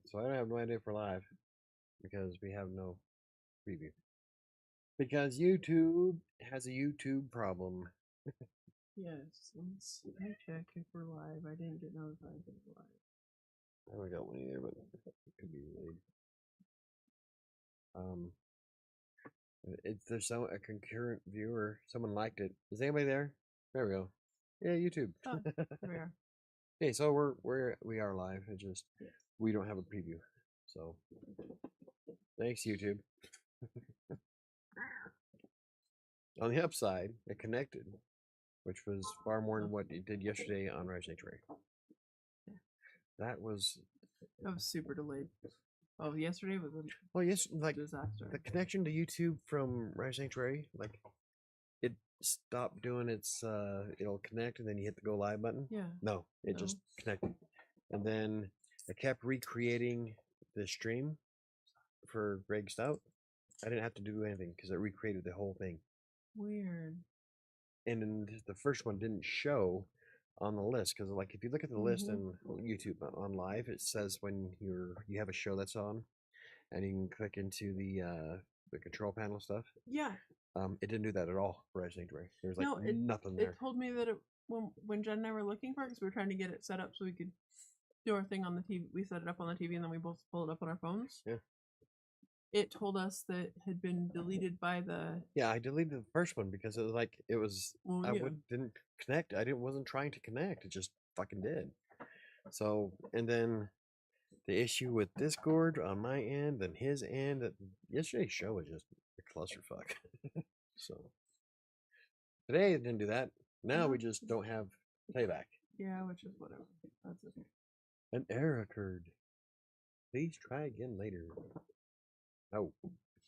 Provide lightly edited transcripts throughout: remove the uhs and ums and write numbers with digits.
So I don't have no idea for live because we have no preview. Because YouTube has a YouTube problem. Yes, let me check if we're live. I didn't get notified that we're live. I haven't got one either, but it could be delayed. There's a concurrent viewer. Someone liked it. Is anybody there? There we go. Yeah, YouTube. Oh, there we are. Okay, so we are live. It just we don't have a preview. So thanks, YouTube. On the upside, it connected, which was far more than what it did yesterday on Rise Sanctuary. That was super delayed. Oh, yesterday was a disaster. The connection to YouTube from Rise Sanctuary, like it stopped doing its it'll connect and then you hit the go live button. Yeah. No, it just connected. And then it kept recreating the stream for Greg Stout. I didn't have to do anything because it recreated the whole thing. Weird. And the first one didn't show on the list because, like, if you look at the list on YouTube on live, it says when you have a show that's on, and you can click into the control panel stuff. Yeah. It didn't do that at all for Red Sanctuary. There was nothing there. It told me that when Jen and I were looking for it, because we were trying to get it set up so we could do our thing on the TV. We set it up on the TV and then we both pulled it up on our phones. Yeah. It told us that it had been deleted by the. Yeah, I deleted the first one because it was like didn't connect. I wasn't trying to connect. It just fucking did. So and then the issue with Discord on my end and his end. Yesterday's show was just a clusterfuck. So today it didn't do that. Now we just don't have playback. Yeah, which is whatever. That's okay. An error occurred. Please try again later. Oh.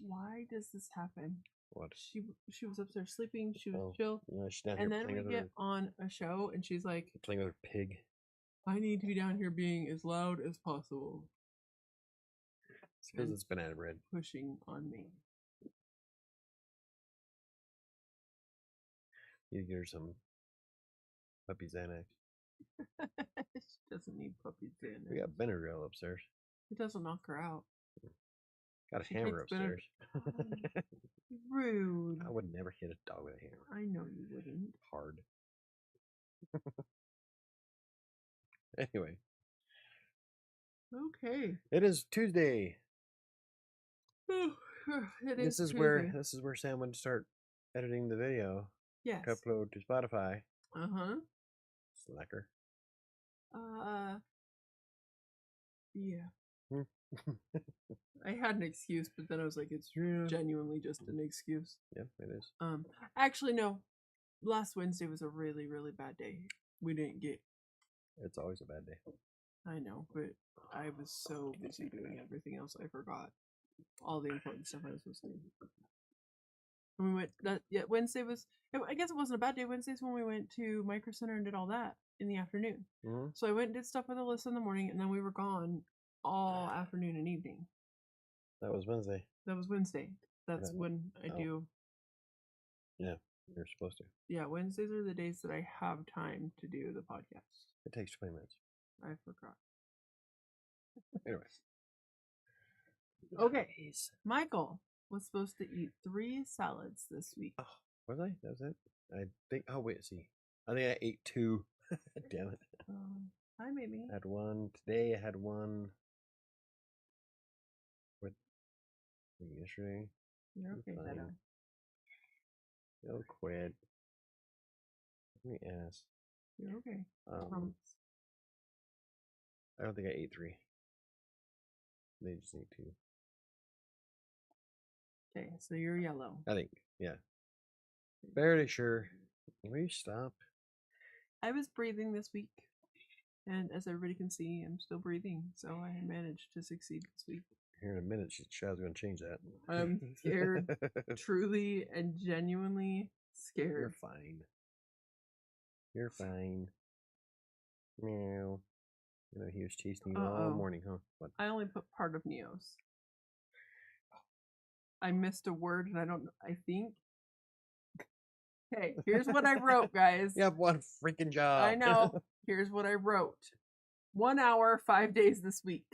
Why does this happen? What? She was upstairs sleeping. She was chill. Yeah, she's down and here then we get on a show, and she's like, playing with her pig. I need to be down here being as loud as possible. It's because it's banana bread. Pushing on me. You get her some puppy Xanax. She doesn't need puppy Xanax. We got Benadryl upstairs. It doesn't knock her out. Got a hammer upstairs. Rude. I would never hit a dog with a hammer. I know you wouldn't. Hard. Anyway. Okay. It is Tuesday. This is where Sam would start editing the video. Yes. To upload to Spotify. Slacker. Yeah. I had an excuse, but then I was like, it's genuinely just an excuse. Yeah, it is. Actually, no. Last Wednesday was a really, really bad day. We didn't get. It's always a bad day. I know, but I was so busy doing everything else, I forgot all the important stuff I was supposed to do. And we went. Wednesday was. I guess it wasn't a bad day. Wednesday's when we went to Micro Center and did all that in the afternoon. So I went and did stuff with Alyssa in the morning, and then we were gone all afternoon and evening. That was Wednesday. That's when I do. Yeah, you're supposed to. Yeah, Wednesdays are the days that I have time to do the podcast. It takes 20 minutes. I forgot. Anyways. Okay. Michael was supposed to eat 3 salads this week. Oh, was I? That was it? I think. Oh, wait, see. I think I ate 2. Damn it. Hi, maybe. I had 1. Today I had 1. What? Yesterday. You're okay, Beto. Don't quit. Let me ask. You're okay. I don't think I ate 3. They just ate 2. Okay, so you're yellow. I think, yeah. Fairly sure. Will you stop? I was breathing this week, and as everybody can see, I'm still breathing, so I managed to succeed this week. Here in a minute, Shad's going to change that. I'm scared, truly and genuinely scared. You're fine. You're fine. Meow. You know, he was chasing you all morning, huh? What? I only put part of Neo's. I missed a word, and I think. Okay, here's what I wrote, guys. You have one freaking job. I know. Here's what I wrote. 1 hour, 5 days this week.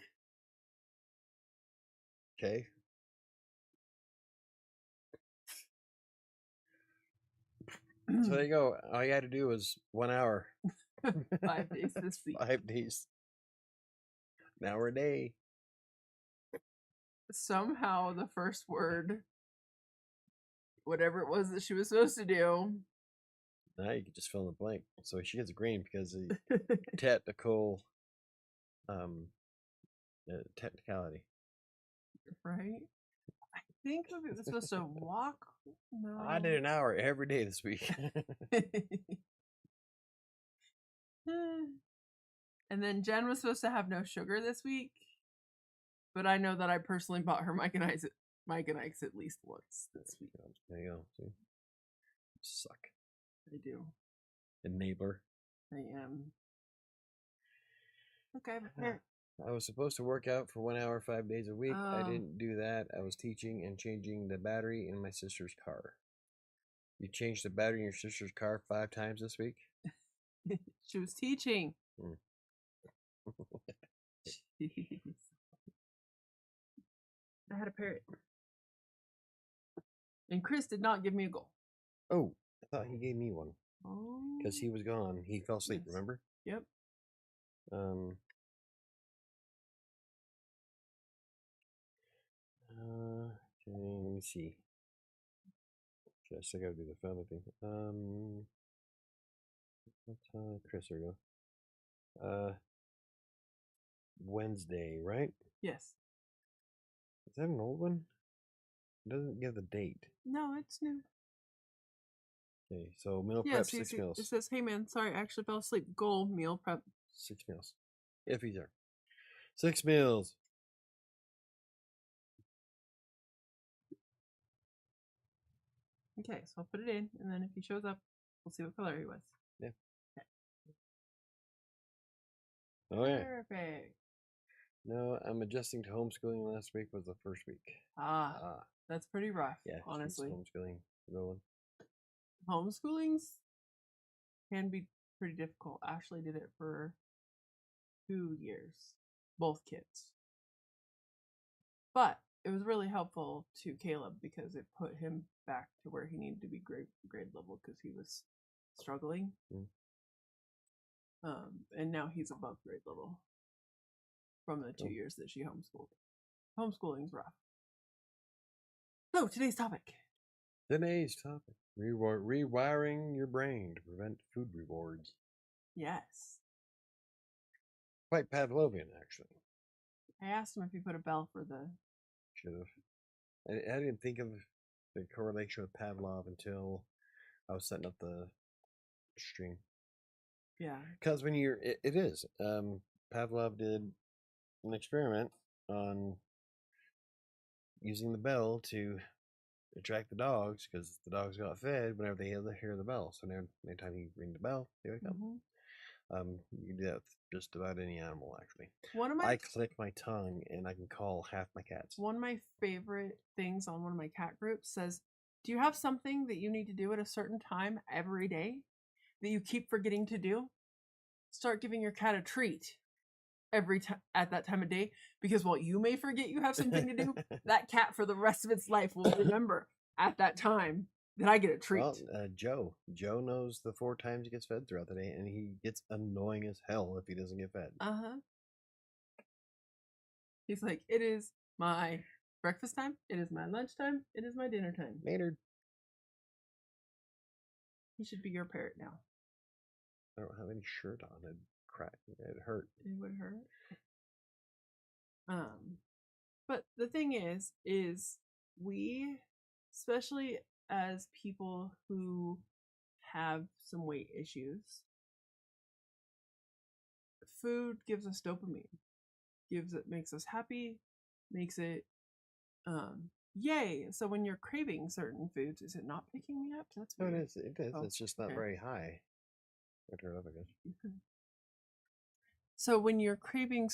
Okay. So there you go. All you had to do was 1 hour. 5 days this week. 5 days. An hour a day. Somehow the first word, whatever it was that she was supposed to do. Now you can just fill in the blank. So she gets a green because of technical technicality. Right? I think it was supposed to walk. No. I did an hour every day this week. And then Jen was supposed to have no sugar this week. But I know that I personally bought her Mike and Ike's at least once this week. There you go. See? Suck. I do. Enabler. I am. Okay. I was supposed to work out for 1 hour, 5 days a week. I didn't do that. I was teaching and changing the battery in my sister's car. You changed the battery in your sister's car 5 times this week? She was teaching. Jeez. I had a parrot. And Chris did not give me a goal. Oh, I thought he gave me one. Oh. Because he was gone. He fell asleep, remember? Yep. Okay, let me see. I still gotta do the family thing. Chris, there we go. Wednesday, right? Yes. Is that an old one? It doesn't give the date. No, it's new. Okay, so meal prep 6 meals. It says, hey man, sorry, I actually fell asleep. Goal, meal prep. 6 meals. If he's there. 6 meals. Okay, so I'll put it in, and then if he shows up, we'll see what color he was. Yeah. Okay. Oh, yeah. Perfect. No, I'm adjusting to homeschooling. Last week was the first week. That's pretty rough, yeah, honestly. Homeschooling going. Homeschoolings can be pretty difficult. Ashley did it for 2 years, both kids. But it was really helpful to Caleb because it put him back to where he needed to be grade level because he was struggling. And now he's above grade level from the 2 years that she homeschooled. Homeschooling's rough. So today's topic. Rewiring your brain to prevent food rewards. Yes. Quite Pavlovian, actually. I asked him if he put a bell for the... Should have. I didn't think of the correlation with Pavlov until I was setting up the stream. Yeah. Because when you're... It is. Pavlov did an experiment on using the bell to attract the dogs because the dogs got fed whenever they hear the bell. So now, anytime you ring the bell, they wake up. You can do that with just about any animal, actually. I click my tongue and I can call half my cats. One of my favorite things on one of my cat groups says, do you have something that you need to do at a certain time every day that you keep forgetting to do? Start giving your cat a treat every time at that time of day, because while you may forget you have something to do, that cat for the rest of its life will remember at that time that I get a treat. Well, Joe knows the 4 times he gets fed throughout the day, and he gets annoying as hell if he doesn't get fed. He's like, it is my breakfast time, it is my lunchtime, it is my dinner time. Maynard. He should be your parrot now. I don't have any shirt on. It'd crack. It'd hurt. It would hurt. But the thing is we, especially as people who have some weight issues, food gives us dopamine. Makes us happy, makes it yay. So when you're craving certain foods, is it not picking me up? That's weird. No, it is. Oh, it's just not very high. I'll turn it up again. So when you're craving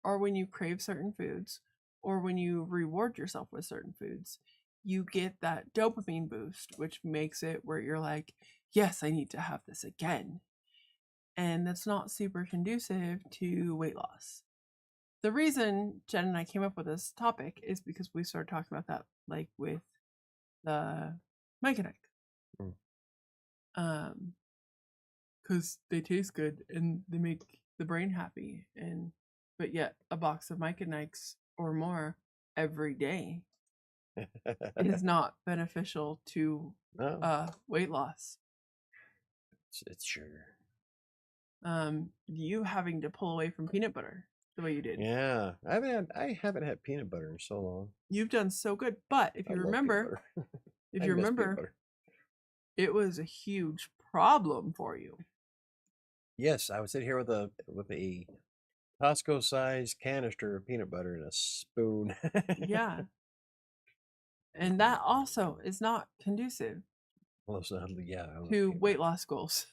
when you crave certain foods, or when you reward yourself with certain foods, you get that dopamine boost, which makes it where you're like, yes, I need to have this again. And that's not super conducive to weight loss. the reason Jen and I came up with this topic is because we started talking about that, like with the Myconite. Because they taste good and they make the brain happy, but yet a box of Myconites or more every day is not beneficial to weight loss. It's sugar. You having to pull away from peanut butter the way you did. Yeah, I haven't had peanut butter in so long. You've done so good, but if you remember, it was a huge problem for you. Yes, I would sit here with a Costco size canister of peanut butter and a spoon. Yeah. And that also is not conducive to weight loss goals.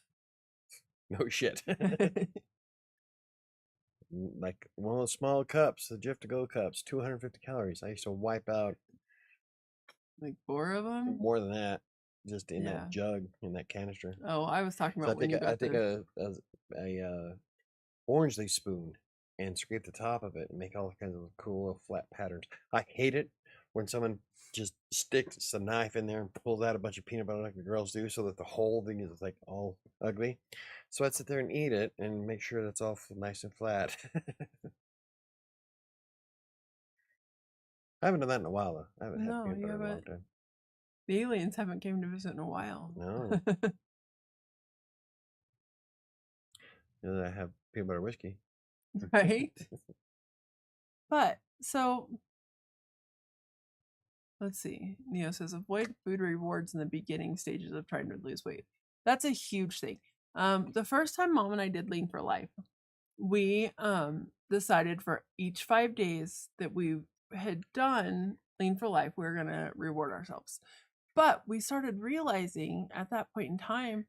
No shit. Like one of those small cups, the Jif to Go cups, 250 calories. I used to wipe out like 4 of them. More than that, just in that jug, in that canister. Oh, I was talking about I think a orange leaf spoon and scrape the top of it and make all kinds of cool little flat patterns. I hate it when someone just sticks a knife in there and pulls out a bunch of peanut butter like the girls do, so that the whole thing is like all ugly. So I'd sit there and eat it and make sure that's all nice and flat. I haven't done that in a while though. I haven't had peanut butter in a long time. The aliens haven't came to visit in a while. No. I have peanut butter whiskey. Right? But, so, let's see. Neo says, avoid food rewards in the beginning stages of trying to lose weight. That's a huge thing. The first time Mom and I did Lean for Life, we decided for each 5 days that we had done Lean for Life, we were going to reward ourselves. But we started realizing at that point in time,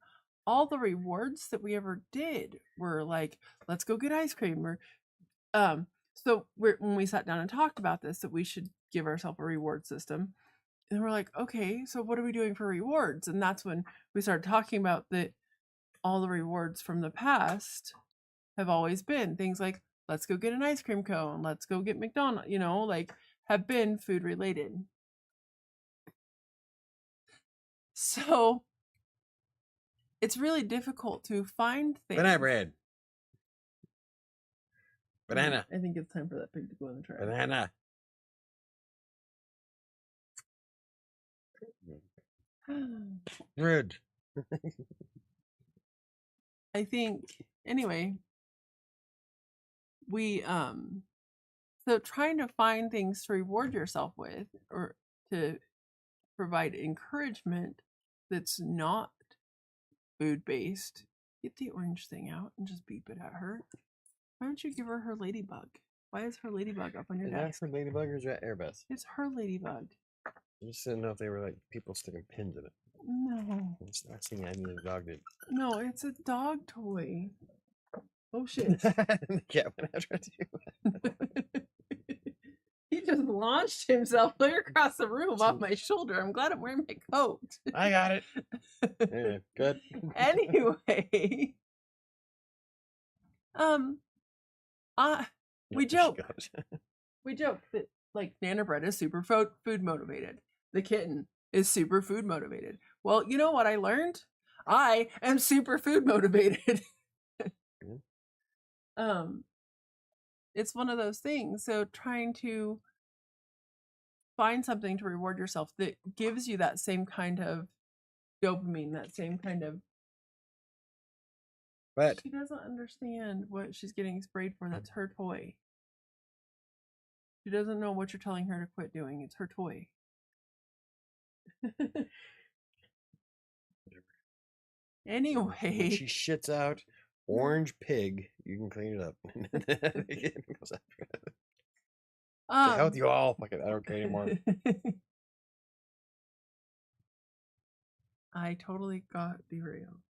all the rewards that we ever did were like, let's go get ice cream. Or, so when we sat down and talked about this, that we should give ourselves a reward system. And we're like, okay, so what are we doing for rewards? And that's when we started talking about that all the rewards from the past have always been things like, let's go get an ice cream cone, let's go get McDonald's, like have been food related. So it's really difficult to find things. Banana bread. Banana. I think it's time for that pig to go in the trash. Banana. Rude. I think, anyway, we, so trying to find things to reward yourself with or to provide encouragement that's not food-based. Get the orange thing out and just beep it at her. Why don't you give her her ladybug? Why is her ladybug up on your desk? Is that her ladybug or is that airbus? It's her ladybug. I just didn't know if they were like people sticking pins in it. No. It's not something I need a dog did. No, it's a dog toy. Oh shit. Yeah, when I tried to do He just launched himself clear across the room off my shoulder. I'm glad I'm wearing my coat. I got it. Yeah, good. Anyway. We joke. We joke that like Nana Bread is super food motivated. The kitten is super food motivated. Well, you know what I learned? I am super food motivated. It's one of those things. So trying to find something to reward yourself that gives you that same kind of dopamine, that same kind of. But she doesn't understand what she's getting sprayed for. That's her toy. She doesn't know what you're telling her to quit doing. It's her toy. Anyway. When she shits out orange pig, you can clean it up. To hell with you all. Fuck it, I don't care anymore. I totally got derailed.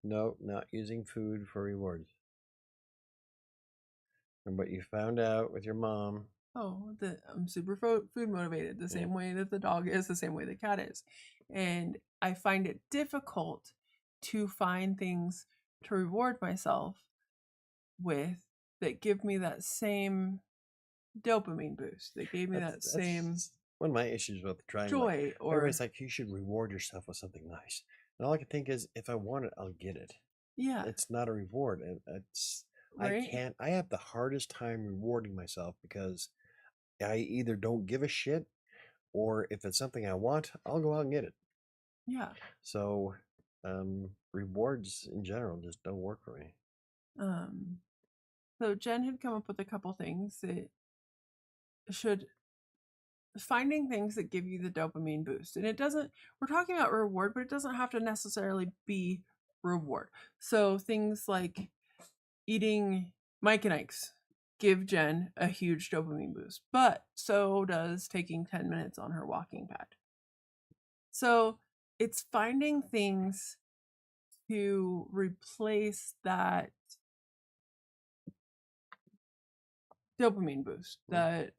No, not using food for rewards. And what you found out with your mom. Oh, that I'm super food motivated, the same way that the dog is, the same way the cat is. And I find it difficult to find things to reward myself with that give me that same dopamine boost. They gave me that same one of my issues with trying joy. Or everybody's like, you should reward yourself with something nice. And all I can think is, if I want it, I'll get it. Yeah. It's not a reward. It's right? I have the hardest time rewarding myself because I either don't give a shit, or if it's something I want, I'll go out and get it. Yeah. So rewards in general just don't work for me. So Jen had come up with a couple things that should finding things that give you the dopamine boost. And it doesn't, we're talking about reward, but it doesn't have to necessarily be reward. So things like eating Mike and Ike's give Jen a huge dopamine boost, but so does taking 10 minutes on her walking pad. So it's finding things to replace that dopamine boost, that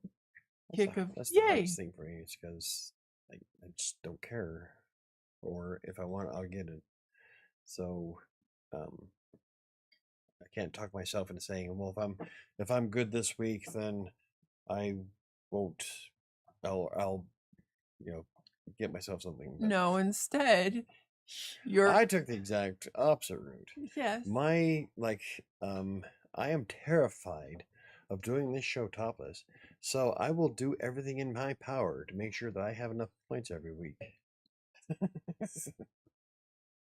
kick of that's yay. The hardest thing for me is because I just don't care, or if I want it, I'll get it. So I can't talk myself into saying, well, if I'm good this week, then I won't. I'll get myself something. But no, instead, I took the exact opposite route. Yes. My I am terrified of doing this show topless, so I will do everything in my power to make sure that I have enough points every week.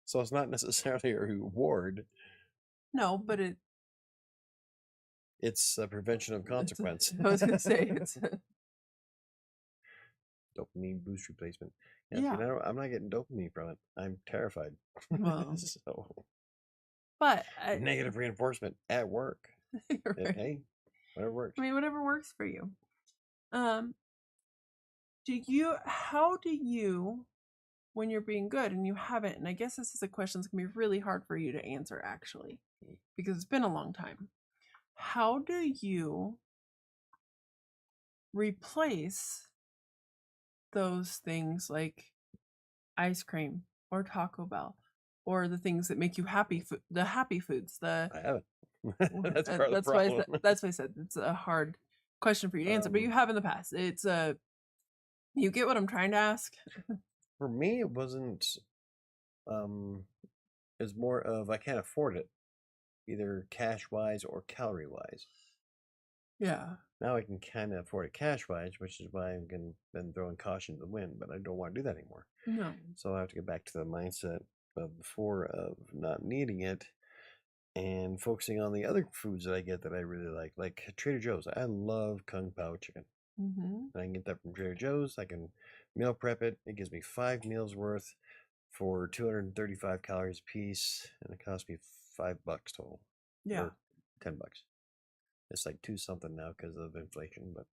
So it's not necessarily a reward. No, but it's a prevention of consequence. I was going to say it's dopamine boost replacement. Yeah. I'm not getting dopamine from it. I'm terrified. Well, so, but negative reinforcement at work. Right. Hey, whatever works. I mean, whatever works for you. How do you, when you're being good and you haven't, and I guess this is a question that's gonna be really hard for you to answer actually, because it's been a long time. How do you replace those things like ice cream or Taco Bell or the things that make you happy, the happy foods? I haven't. That's part of the problem. That's why I said it's a hard question for you to answer, but you have in the past. It's you get what I'm trying to ask? For me, it wasn't. It's more of I can't afford it, either cash wise or calorie wise. Yeah. Now I can kind of afford it cash wise, which is why I've been throwing caution to the wind, but I don't want to do that anymore. No. So I have to get back to the mindset of before, of not needing it and focusing on the other foods that I get that I really like Trader Joe's. I love Kung Pao chicken. Mm-hmm. I can get that from Trader Joe's. I can meal prep it. It gives me 5 meals worth for 235 calories a piece, and it cost me $5 total. Yeah. Or $10. It's like 2 something now because of inflation, but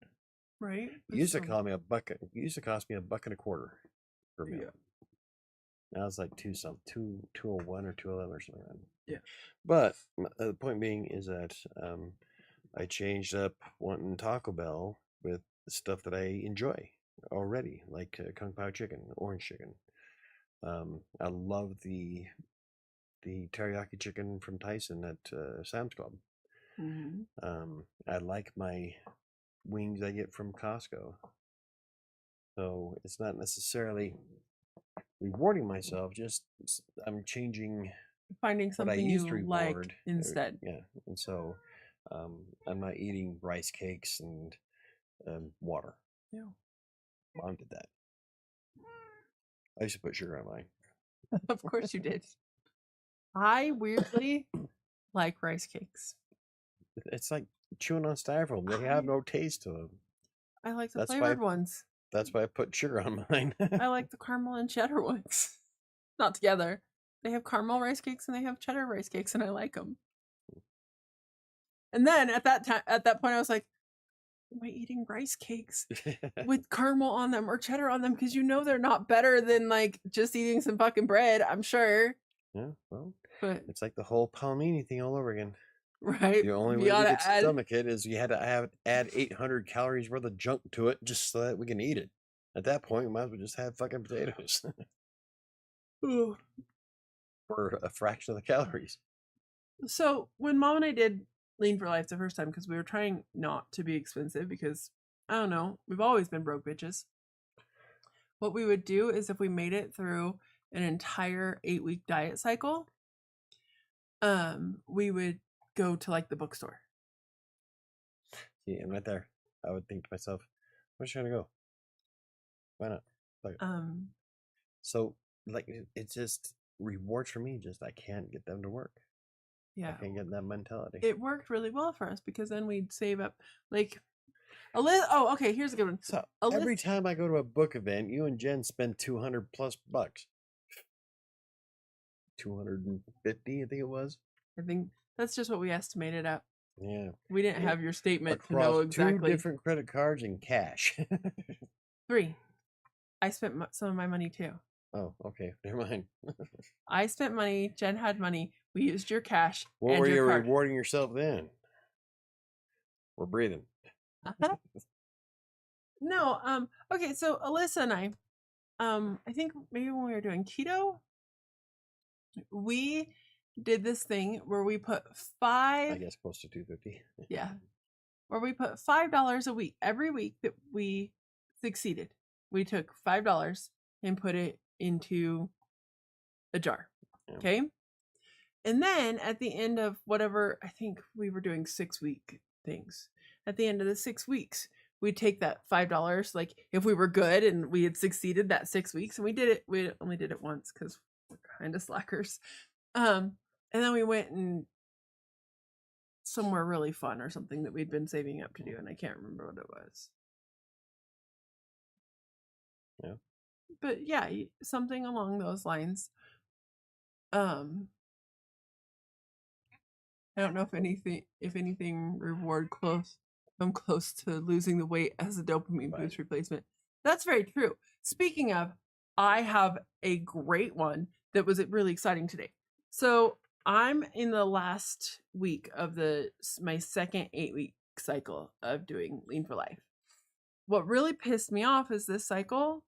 right. It used to cost me $1.25 per meal. Yeah. Now it's like 201 or 211 or something like that. Yeah. But the point being is that I changed up wanting Taco Bell with stuff that I enjoy already, like Kung Pao chicken, orange chicken. I love the teriyaki chicken from Tyson at Sam's Club. Mm-hmm. I like my wings I get from Costco. So it's not necessarily rewarding myself, just I'm changing, finding something you like instead. Yeah, and so I'm not eating rice cakes and water. Yeah, Mom did that. I used to put sugar on mine. Of course you did. I weirdly like rice cakes. It's like chewing on styrofoam. They have no taste to them. I like the flavored ones. That's why I put sugar on mine. I like the caramel and cheddar ones. Not together. They have caramel rice cakes and they have cheddar rice cakes, and I like them. And then at that point, I was like, am I eating rice cakes with caramel on them or cheddar on them? Because they're not better than like just eating some fucking bread, I'm sure. Yeah, well, but it's like the whole palmini thing all over again. Right. The only way we could stomach it is you had to add 800 calories worth of junk to it just so that we can eat it. At that point, we might as well just have fucking potatoes. For a fraction of the calories. So when Mom and I did Lean for Life the first time because we were trying not to be expensive because, I don't know, we've always been broke bitches. What we would do is if we made it through an entire 8-week diet cycle, we would go to like the bookstore. See, and right there, I would think to myself, where's she gonna go? Why not? Like, so like it's just rewards for me. Just I can't get them to work. Yeah, I can't get that mentality. It worked really well for us because then we'd save up like a little. Oh, okay. Here's a good one. So every time I go to a book event, you and Jen spend $200+ bucks. 250, I think it was. I think that's just what we estimated up. Yeah. We didn't have your statement Across to know exactly. 2 different credit cards and cash. 3. I spent some of my money too. Oh, okay. Never mind. I spent money. Jen had money. We used your cash. What were you rewarding yourself then? We're breathing. No. Okay. So Alyssa and I think maybe when we were doing keto, we did this thing where we put I guess close to 250. Yeah. Where we put $5 a week every week that we succeeded. We took $5 and put it into a jar. Yeah. Okay. And then at the end of whatever, I think we were doing 6-week things. At the end of the 6 weeks, we'd take that $5, like if we were good and we had succeeded that 6 weeks, and we did it. We only did it once because we're kind of slackers. And then we went and somewhere really fun or something that we'd been saving up to do, and I can't remember what it was. Yeah. But yeah, something along those lines. I don't know if anything reward come close to losing the weight as a dopamine boost replacement. That's very true. Speaking of, I have a great one that was really exciting today. So I'm in the last week of my second 8-week cycle of doing Lean for Life. What really pissed me off is this cycle,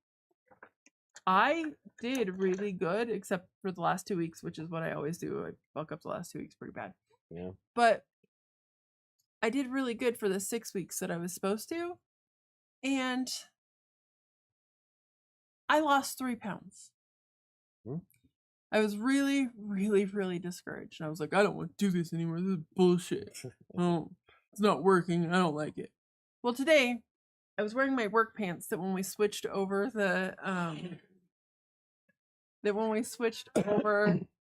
I did really good except for the last 2 weeks, which is what I always do. I fuck up the last 2 weeks pretty bad. Yeah. But I did really good for the 6 weeks that I was supposed to. And I lost 3 pounds. I was really, really, really discouraged. And I was like, I don't want to do this anymore. This is bullshit. It's not working. I don't like it. Well, today I was wearing my work pants that when we switched over to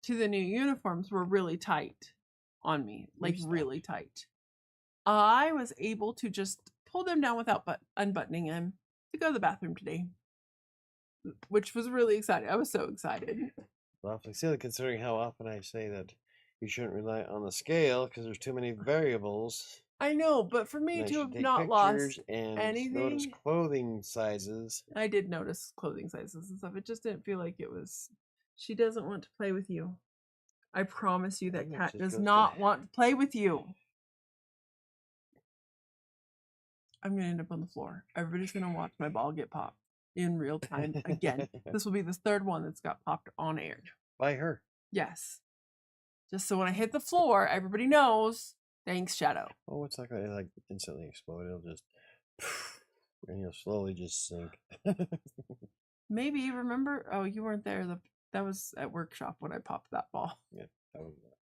the new uniforms were really tight on me, like really tight. I was able to just pull them down without unbuttoning them to go to the bathroom today, which was really exciting. I was so excited. Well, considering how often I say that you shouldn't rely on the scale because there's too many variables. I know, but for me to have not lost anything, notice clothing sizes. I did notice clothing sizes and stuff. It just didn't feel like it was. She doesn't want to play with you. I promise you that cat does not want to play with you. I'm going to end up on the floor. Everybody's going to watch my ball get popped in real time again. This will be the 3rd one that's got popped on air. By her? Yes. Just so when I hit the floor, everybody knows. Thanks, Shadow. Oh, it's not going to instantly explode. It'll just, and you'll slowly just sink. Maybe, remember? Oh, you weren't there. That was at workshop when I popped that ball. Yeah, that was that.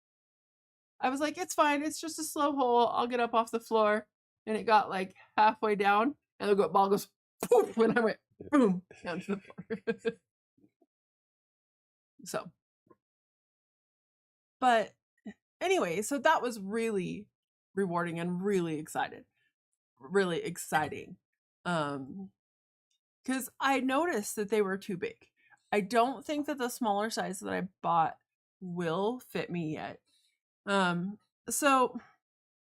I was like, it's fine. It's just a slow hole. I'll get up off the floor. And it got like halfway down, and the ball goes poof when I went boom down to the floor. So, but anyway, so that was really rewarding and really exciting. Because I noticed that they were too big. I don't think that the smaller size that I bought will fit me yet. So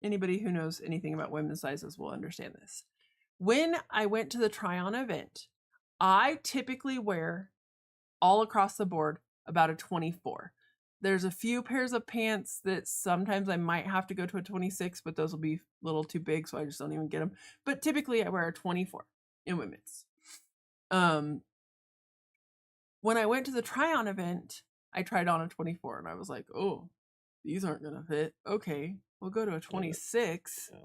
anybody who knows anything about women's sizes will understand this. When I went to the try-on event, I typically wear all across the board about a 24. There's a few pairs of pants that sometimes I might have to go to a 26, but those will be a little too big, so I just don't even get them. But typically I wear a 24 in women's. When I went to the try-on event, I tried on a 24 and I was like, oh, these aren't going to fit. Okay. we'll go to a 26. Yeah.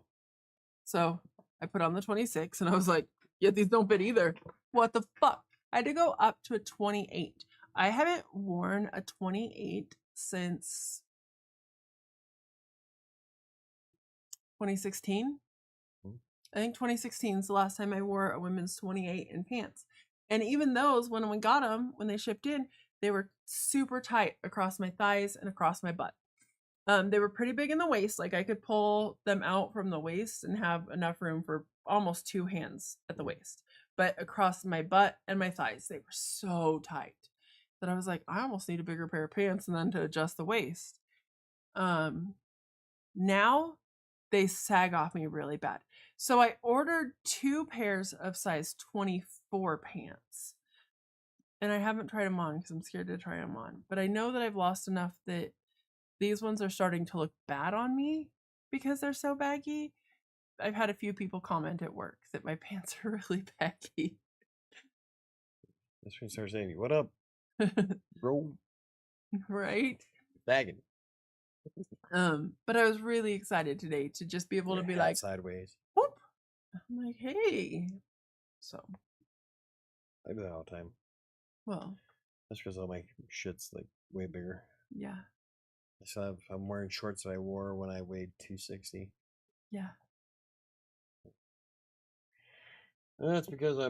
So I put on the 26 and I was like, yeah, these don't fit either. What the fuck? I had to go up to a 28. I haven't worn a 28 since 2016. I think 2016 is the last time I wore a women's 28 in pants. And even those, when we got them, when they shipped in, they were super tight across my thighs and across my butt. They were pretty big in the waist. Like I could pull them out from the waist and have enough room for almost 2 hands at the waist. But across my butt and my thighs, they were so tight that I was like, I almost need a bigger pair of pants and then to adjust the waist. Now they sag off me really bad. So I ordered 2 pairs of size 24 pants. And I haven't tried them on because I'm scared to try them on. But I know that I've lost enough that these ones are starting to look bad on me because they're so baggy. I've had a few people comment at work that my pants are really baggy. That's when you start saying, what up, bro? Right? Bagging. But I was really excited today to just be able to be like sideways. Whoop. I'm like, hey. So I do that all the time. Well, that's because all my shit's like way bigger. Yeah. I still have, I'm wearing shorts that I wore when I weighed 260. Yeah. And that's because I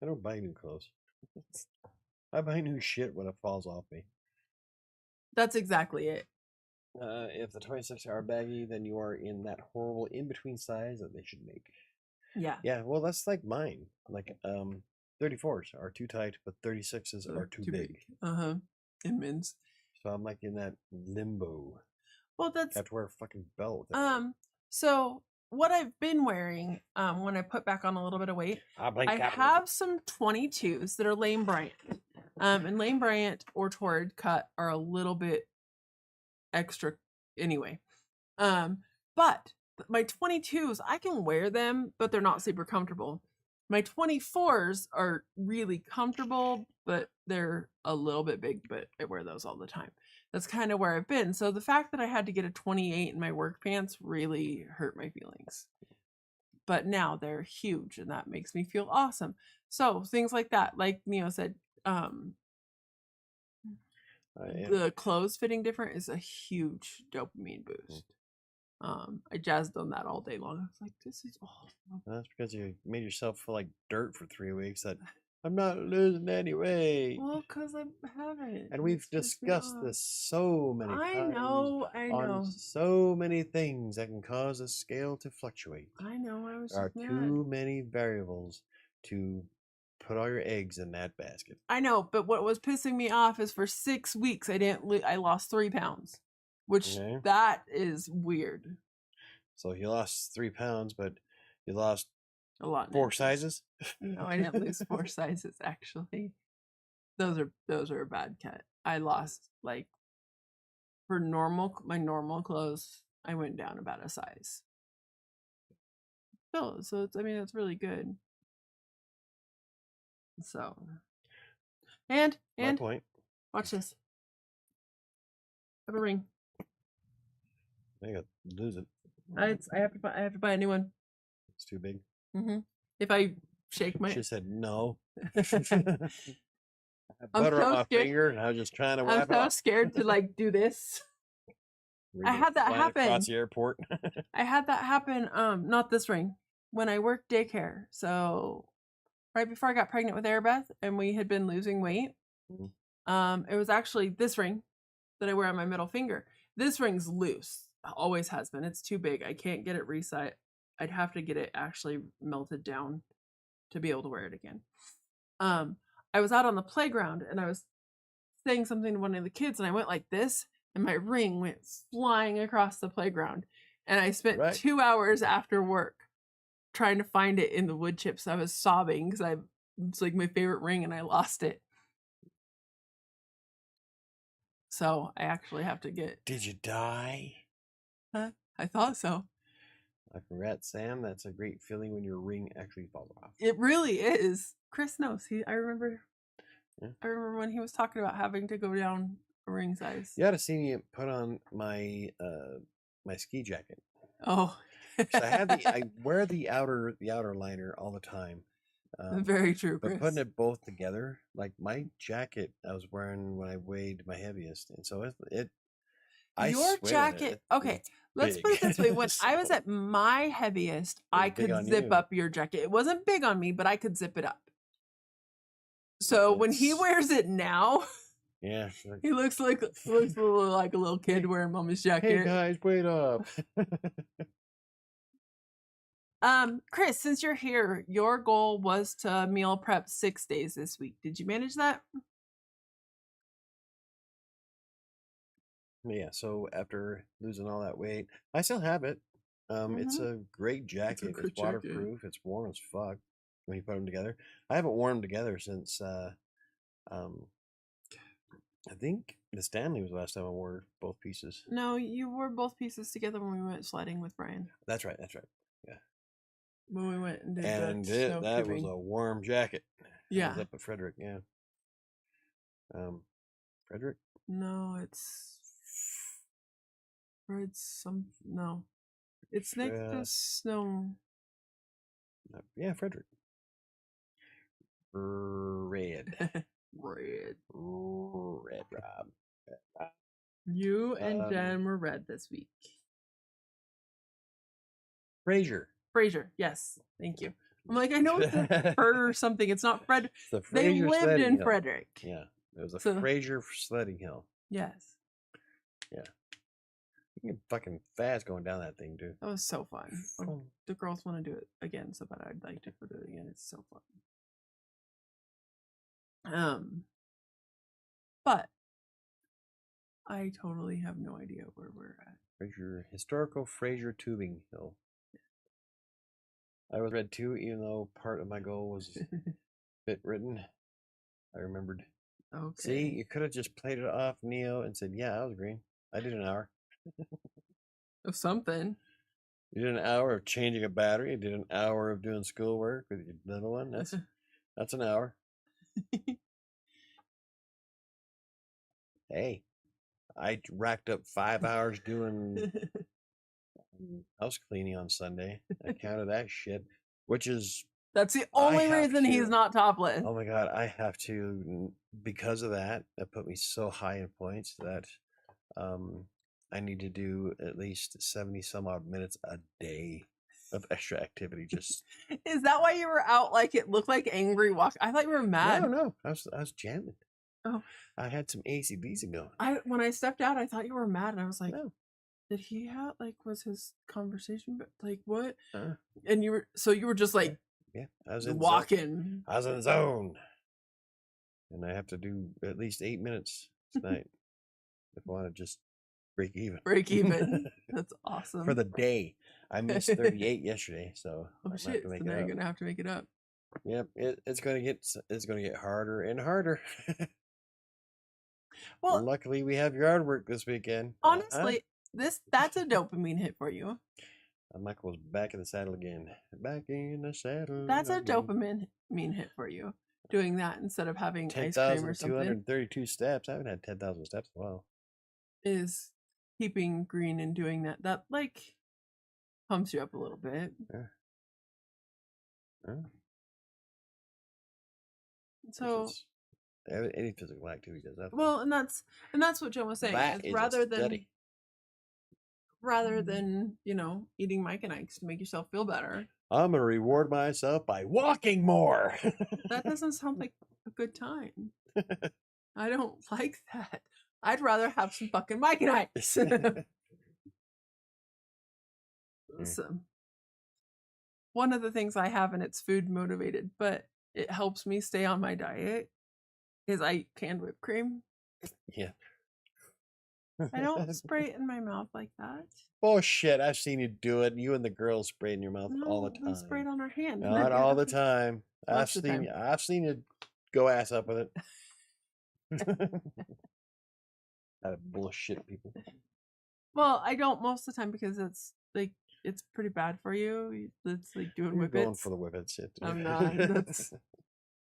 don't buy new clothes. I buy new shit when it falls off me. That's exactly it. If the 26 are baggy, then you are in that horrible in-between size that they should make. Yeah. Yeah, well, that's like mine. Like, 34s are too tight, but 36s are too big. In men's. So I'm like in that limbo. Well, that's... I have to wear a fucking belt. So what I've been wearing, when I put back on a little bit of weight, I have some 22s that are Lane Bryant. And Lane Bryant or Torrid cut are a little bit extra anyway. But my 22s, I can wear them, but they're not super comfortable. My 24s are really comfortable, but they're a little bit big, but I wear those all the time. That's kind of where I've been. So the fact that I had to get a 28 in my work pants really hurt my feelings. But now they're huge and that makes me feel awesome. So things like that, like Neo said, the clothes fitting different is a huge dopamine boost. I jazzed on that all day long. I was like, this is awesome. That's because you made yourself feel like dirt for 3 weeks. That I'm not losing any weight. Well, because I haven't. And we've discussed this so many times. I know. On so many things that can cause a scale to fluctuate. I know. There are too many variables to put all your eggs in that basket. I know, but what was pissing me off is for 6 weeks I lost 3 pounds, which that is weird. So you lost 3 pounds, but you lost a lot. 4 sizes? No, I didn't lose 4 sizes actually. Those are a bad cut. I lost like for my normal clothes, I went down about a size. So it's, I mean, it's really good. So, and my point. Watch this. I have a ring. I gotta lose it. I have to buy a new one. It's too big. If I shake my... She said no. Butter on my finger, and I was just trying to wipe it off. I'm so scared to like do this. I had that happen across the airport. I had that happen. Not this ring. When I worked daycare, so right before I got pregnant with Arabeth, and we had been losing weight. It was actually this ring that I wear on my middle finger. This ring's loose. Always has been. It's too big. I can't get it reset. I'd have to get it actually melted down to be able to wear it again. I was out on the playground and I was saying something to one of the kids and I went like this and my ring went flying across the playground. And I spent 2 hours after work trying to find it in the wood chips. I was sobbing because it's like my favorite ring and I lost it. So I actually have to get... Did you die? Huh? I thought so. Congrats, Sam. That's a great feeling when your ring actually falls off. It really is. Chris knows. I remember when he was talking about having to go down a ring size. You ought to see me put on my my ski jacket. Oh, So I wear the outer liner all the time. very true, But Chris. putting it both together, like my jacket, I was wearing when I weighed my heaviest, and so Your jacket. Okay, let's put it this way: when I was at my heaviest, I could zip up your jacket. It wasn't big on me, but I could zip it up. So when he wears it now, yeah, he looks like a little kid wearing mama's jacket. Hey guys, wait up. Chris, since you're here, your goal was to meal prep 6 days this week. Did you manage that? Yeah, so after losing all that weight, I still have it. It's a great jacket. It's waterproof. It's warm as fuck when you put them together. I haven't worn them together since I think the Stanley was the last time I wore both pieces. No, you wore both pieces together when we went sledding with Brian. That's right. Yeah. When we went and did that was a warm jacket. Yeah. It was up at Frederick, yeah. Frederick? No, it's no. It's next to Snow. Yeah, Frederick. Red. Red Rob. You and Jen were red this week. Fraser, yes. Thank you. I'm like, I know it's a Fred or something. It's not Fred. They lived in Frederick. Yeah. It was a Fraser sledding hill. Yes. Yeah. You get fucking fast going down that thing, dude. That was so fun. The girls want to do it again, so bad I'd like to do it again. It's so fun. But I totally have no idea where we're at. Historical Fraser tubing hill. I was red too, even though part of my goal was a bit written. I remembered. Okay. See, you could have just played it off, Neo, and said, "Yeah, I was green. I did an hour." Of something. You did an hour of changing a battery. You did an hour of doing schoolwork with your little one. That's an hour. Hey, I racked up 5 hours doing house cleaning on Sunday. I counted that shit, which is... That's the only reason he's not topless. Oh my God, I have to, because of that, that put me so high in points that I need to do at least 70 some odd minutes a day of extra activity. Just Is that why you were out like it looked like angry walk? I thought you were mad. No, I was jamming. Oh, I had some AC/DC going. When I stepped out, I thought you were mad, and I was like, no. Did he have was his conversation like what? And you were just like, yeah, I was in walking. I was in the zone, and I have to do at least 8 minutes tonight if I want to just break even. Break even. That's awesome. For the day. I missed 38 yesterday, so shit! So now you're gonna have to make it up. Yep, it's gonna get harder and harder. Well, luckily we have yard work this weekend. Honestly, that's a dopamine hit for you. Michael was back in the saddle again. Back in the saddle. That's a dopamine hit for you. Doing that instead of having ice cream or something. 10,232 steps. I haven't had 10,000 steps in a while. Is keeping green and doing that. That pumps you up a little bit. Yeah. So any physical activity does that. Well, and that's what Jen was saying. Rather than eating Mike and Ike's to make yourself feel better. I'm gonna reward myself by walking more. That doesn't sound like a good time. I don't like that. I'd rather have some fucking Mike and Ike's. So, one of the things I have, and it's food motivated, but it helps me stay on my diet, is I eat canned whipped cream. Yeah. I don't spray it in my mouth like that. Bullshit. I've seen you do it. You and the girls spray it in your mouth all the time. We spray it on our hand. Not all the time. I've seen you go ass up with it. That bullshit, people. Well, I don't most of the time because it's pretty bad for you. It's like doing whippets. Going for the whippets. I'm not.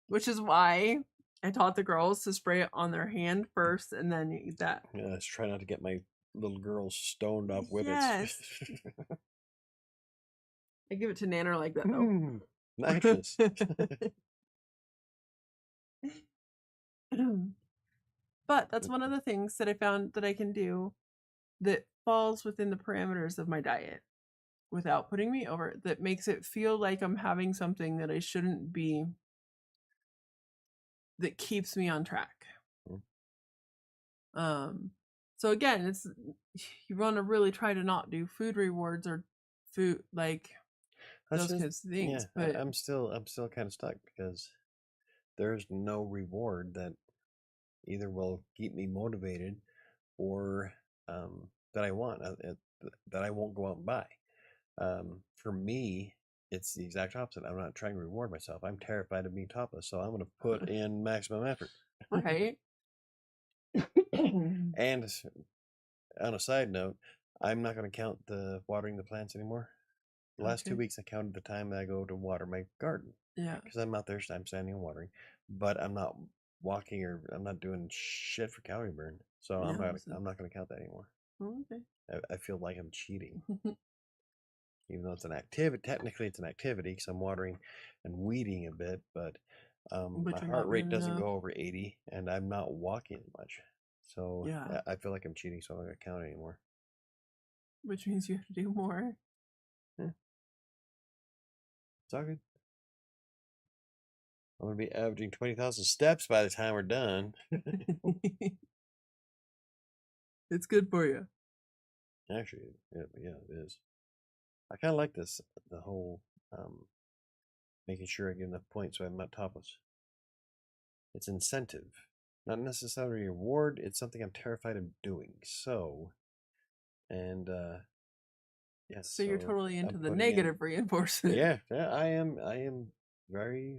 Which is why I taught the girls to spray it on their hand first, and then you eat that. Yeah, let's try not to get my little girls stoned off whippets. Yes. I give it to Nanner like that though. Nitrous. But that's one of the things that I found that I can do that falls within the parameters of my diet without putting me over, that makes it feel like I'm having something that I shouldn't be, that keeps me on track. So again, it's, you want to really try to not do food rewards or food like those kinds of things. Yeah, but I'm still kind of stuck because there's no reward that either will keep me motivated or that I want, that I won't go out and buy. For me, it's the exact opposite. I'm not trying to reward myself. I'm terrified of being topless, so I'm going to put in maximum effort. Right. And on a side note, I'm not going to count the watering the plants anymore. The last 2 weeks, I counted the time that I go to water my garden. Yeah. Because I'm out there, I'm standing and watering, but I'm not walking or I'm not doing shit for calorie burn. So I'm not going to count that anymore. Okay. I feel like I'm cheating. Even though it's an activity, technically it's an activity because I'm watering and weeding a bit, but my heart rate doesn't go over 80 and I'm not walking as much. So yeah. I feel like I'm cheating, so I'm not going to count anymore. Which means you have to do more. Yeah. It's all good. I'm going to be averaging 20,000 steps by the time we're done. It's good for you. Actually, yeah, it is. I kind of like this, the whole making sure I get enough points so I'm not topless. It's incentive, not necessarily a reward. It's something I'm terrified of doing. So, and yes. So you're totally into the negative reinforcement. Yeah, I am very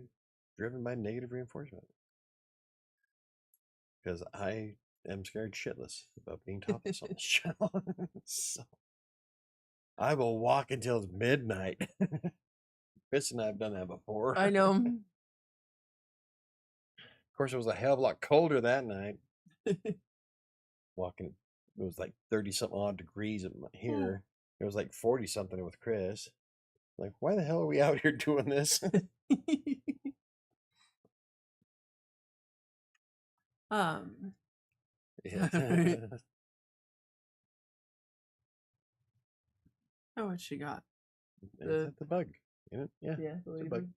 driven by negative reinforcement because I am scared shitless about being topless on this channel. So I will walk until it's midnight. Chris and I have done that before. I know. Of course, it was a hell of a lot colder that night. Walking, it was like 30-something odd degrees here. It was like 40-something with Chris. Like, why the hell are we out here doing this? Yeah. Oh, what she got? The bug. You know? Yeah. Yeah, the ladybug.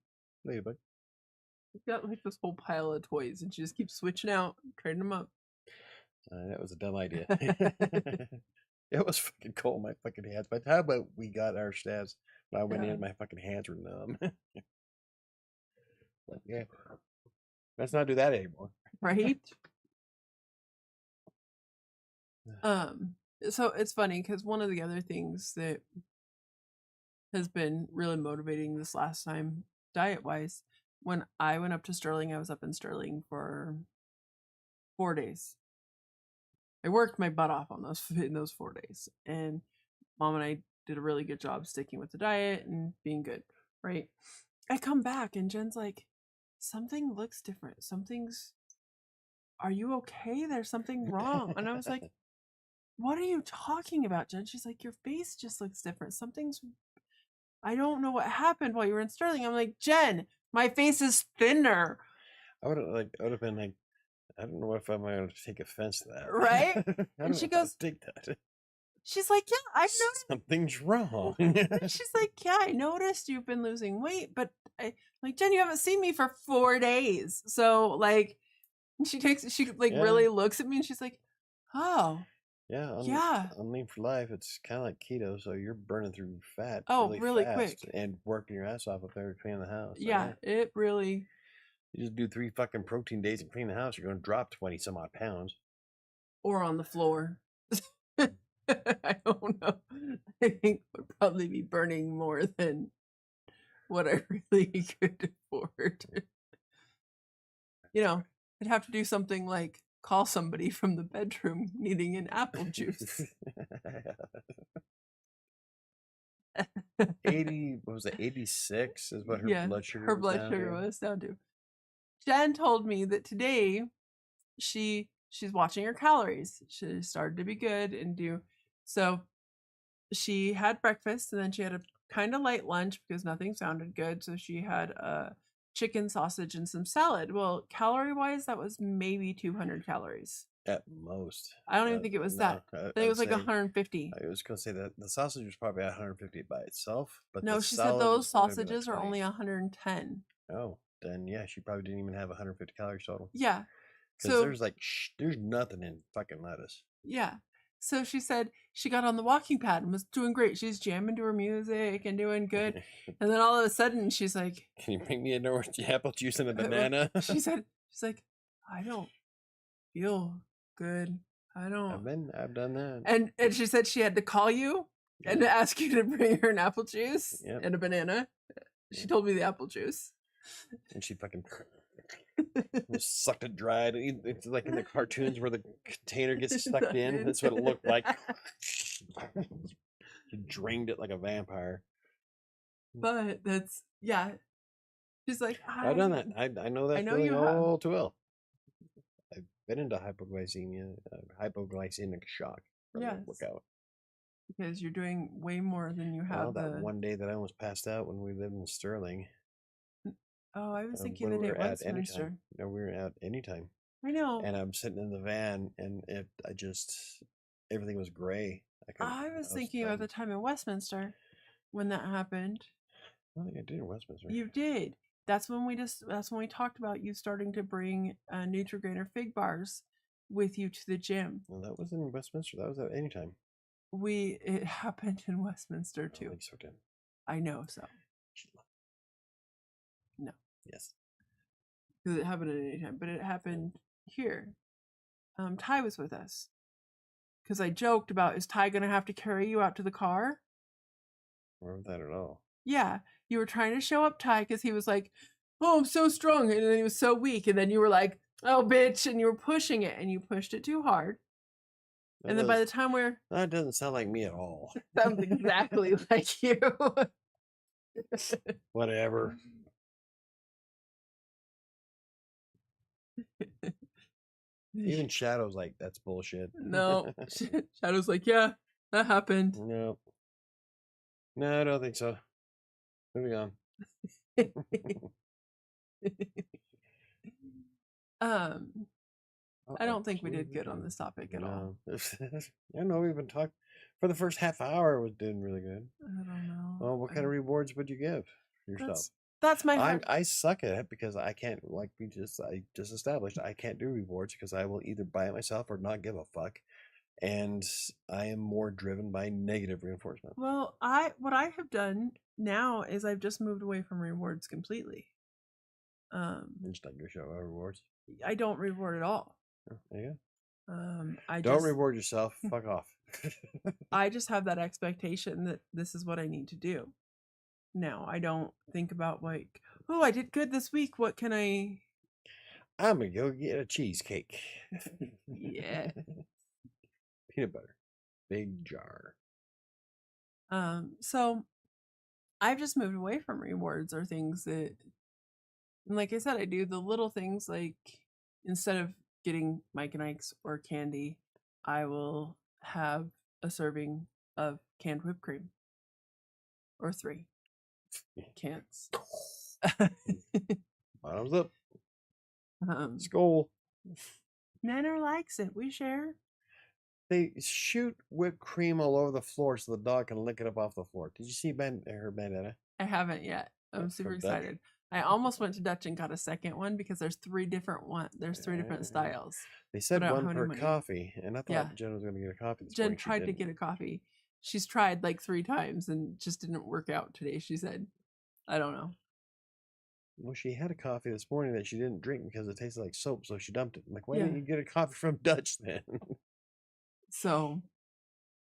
Ladybug. She's got like this whole pile of toys, and she just keeps switching out, trading them up. That was a dumb idea. It was fucking cold. My fucking hands. By the time we got our stabs, when I went in, my fucking hands were numb. But yeah, let's not do that anymore. Right. So it's funny because one of the other things that has been really motivating this last time, diet wise, when I went up to Sterling, I was up in Sterling for 4 days. I worked my butt off on in those 4 days, and Mom and I did a really good job sticking with the diet and being good. Right. I come back and Jen's like, something looks different. Are you okay? There's something wrong. And I was like, what are you talking about, Jen? She's like, your face just looks different. I don't know what happened while you were in Sterling. I'm like, Jen, my face is thinner. I would have been like, I don't know if I'm going to take offense to that. Right? And she goes, take that. She's like, yeah, I noticed something's wrong. She's like, yeah, I noticed you've been losing weight, but like, Jen, you haven't seen me for 4 days. So like, she really looks at me and she's like, oh. Yeah. On Lean for Life, it's kind of like keto, so you're burning through fat really fast quick and working your ass off up there to clean the house. Yeah, it really. You just do 3 fucking protein days and clean the house, you're going to drop 20 some odd pounds. Or on the floor. I don't know. I think would probably be burning more than what I really could afford. You know, I'd have to do something like call somebody from the bedroom needing an apple juice. 80, what was it, 86 is what her blood sugar was down to. Was down to. Jen told me that today she's watching her calories. She started to be good and do so. She had breakfast and then she had a kind of light lunch because nothing sounded good. So she had a chicken sausage and some salad. Well, calorie wise, that was maybe 200 calories. At most. I don't even think it was that. I think it was like 150. I was going to say that the sausage was probably 150 by itself, but no, she said those sausages are only 110. Oh, then yeah, she probably didn't even have 150 calories total. Yeah. Because there's like, there's nothing in fucking lettuce. Yeah. So she said she got on the walking pad and was doing great. She's jamming to her music and doing good. And then all of a sudden she's like, "Can you bring me an orange apple juice and a banana?" She's like, "I don't feel good. I don't." I've done that. And she said she had to call you and to ask you to bring her an apple juice and a banana. She told me the apple juice. And she fucking just sucked it dry. It's like in the cartoons where the container gets sucked in. That's what it looked like. She drained it like a vampire. But that's, yeah. She's like, I've done that. I know that feeling all too well. I've been into hypoglycemia, hypoglycemic shock from the workout. Because you're doing way more than you have. That one day that I almost passed out when we lived in Sterling. Oh, I was thinking the day at Westminster. No, we were out anytime. I know. And I'm sitting in the van, and everything was gray. I was thinking about the time in Westminster when that happened. I don't think I did in Westminster. You did. That's when we talked about you starting to bring Nutri-Grain or Fig bars with you to the gym. Well, that wasn't in Westminster. That was at anytime. It happened in Westminster too. I think so, Tim. I know so. No. Yes. Because it happened at any time, but it happened here. Ty was with us. Because I joked about, is Ty going to have to carry you out to the car? I don't remember that at all. Yeah. You were trying to show up Ty because he was like, oh, I'm so strong. And then he was so weak. And then you were like, oh, bitch. And you were pushing it. And you pushed it too hard. And then by the time that doesn't sound like me at all. Sounds exactly like you. Whatever. Even Shadow's like, that's bullshit. No. Shadow's like, yeah, that happened. No, I don't think so. Moving on. I don't think we did good on this topic at all. I know we've been talking for the first half hour. Was doing really good. I don't know. Well, what kind of rewards would you give yourself? That's my heart. I suck at it because I can't, like I just established, I can't do rewards because I will either buy it myself or not give a fuck. And I am more driven by negative reinforcement. Well, what I have done now is I've just moved away from rewards completely. Just like your show rewards. I don't reward at all. Oh, there you go. I don't reward yourself. Fuck off. I just have that expectation that this is what I need to do. Now I don't think about like, oh, I did good this week. What can I? I'm gonna go get a cheesecake. Yeah. Peanut butter, big jar. So I've just moved away from rewards or things that, and like I said, I do the little things like instead of getting Mike and Ike's or candy, I will have a serving of canned whipped cream or 3 cans. Bottoms up. Skull. Nana likes it. We share. They shoot whipped cream all over the floor so the dog can lick it up off the floor. Did you see her bandana? I haven't yet. I'm super excited. I almost went to Dutch and got a second one because there's 3 different styles. They said one per coffee, and I thought Jen was going to get a coffee. Jen tried to get a coffee. She's tried like 3 times and just didn't work out today, she said. I don't know. Well, she had a coffee this morning that she didn't drink because it tasted like soap, so she dumped it. I'm like, why didn't you get a coffee from Dutch then? So,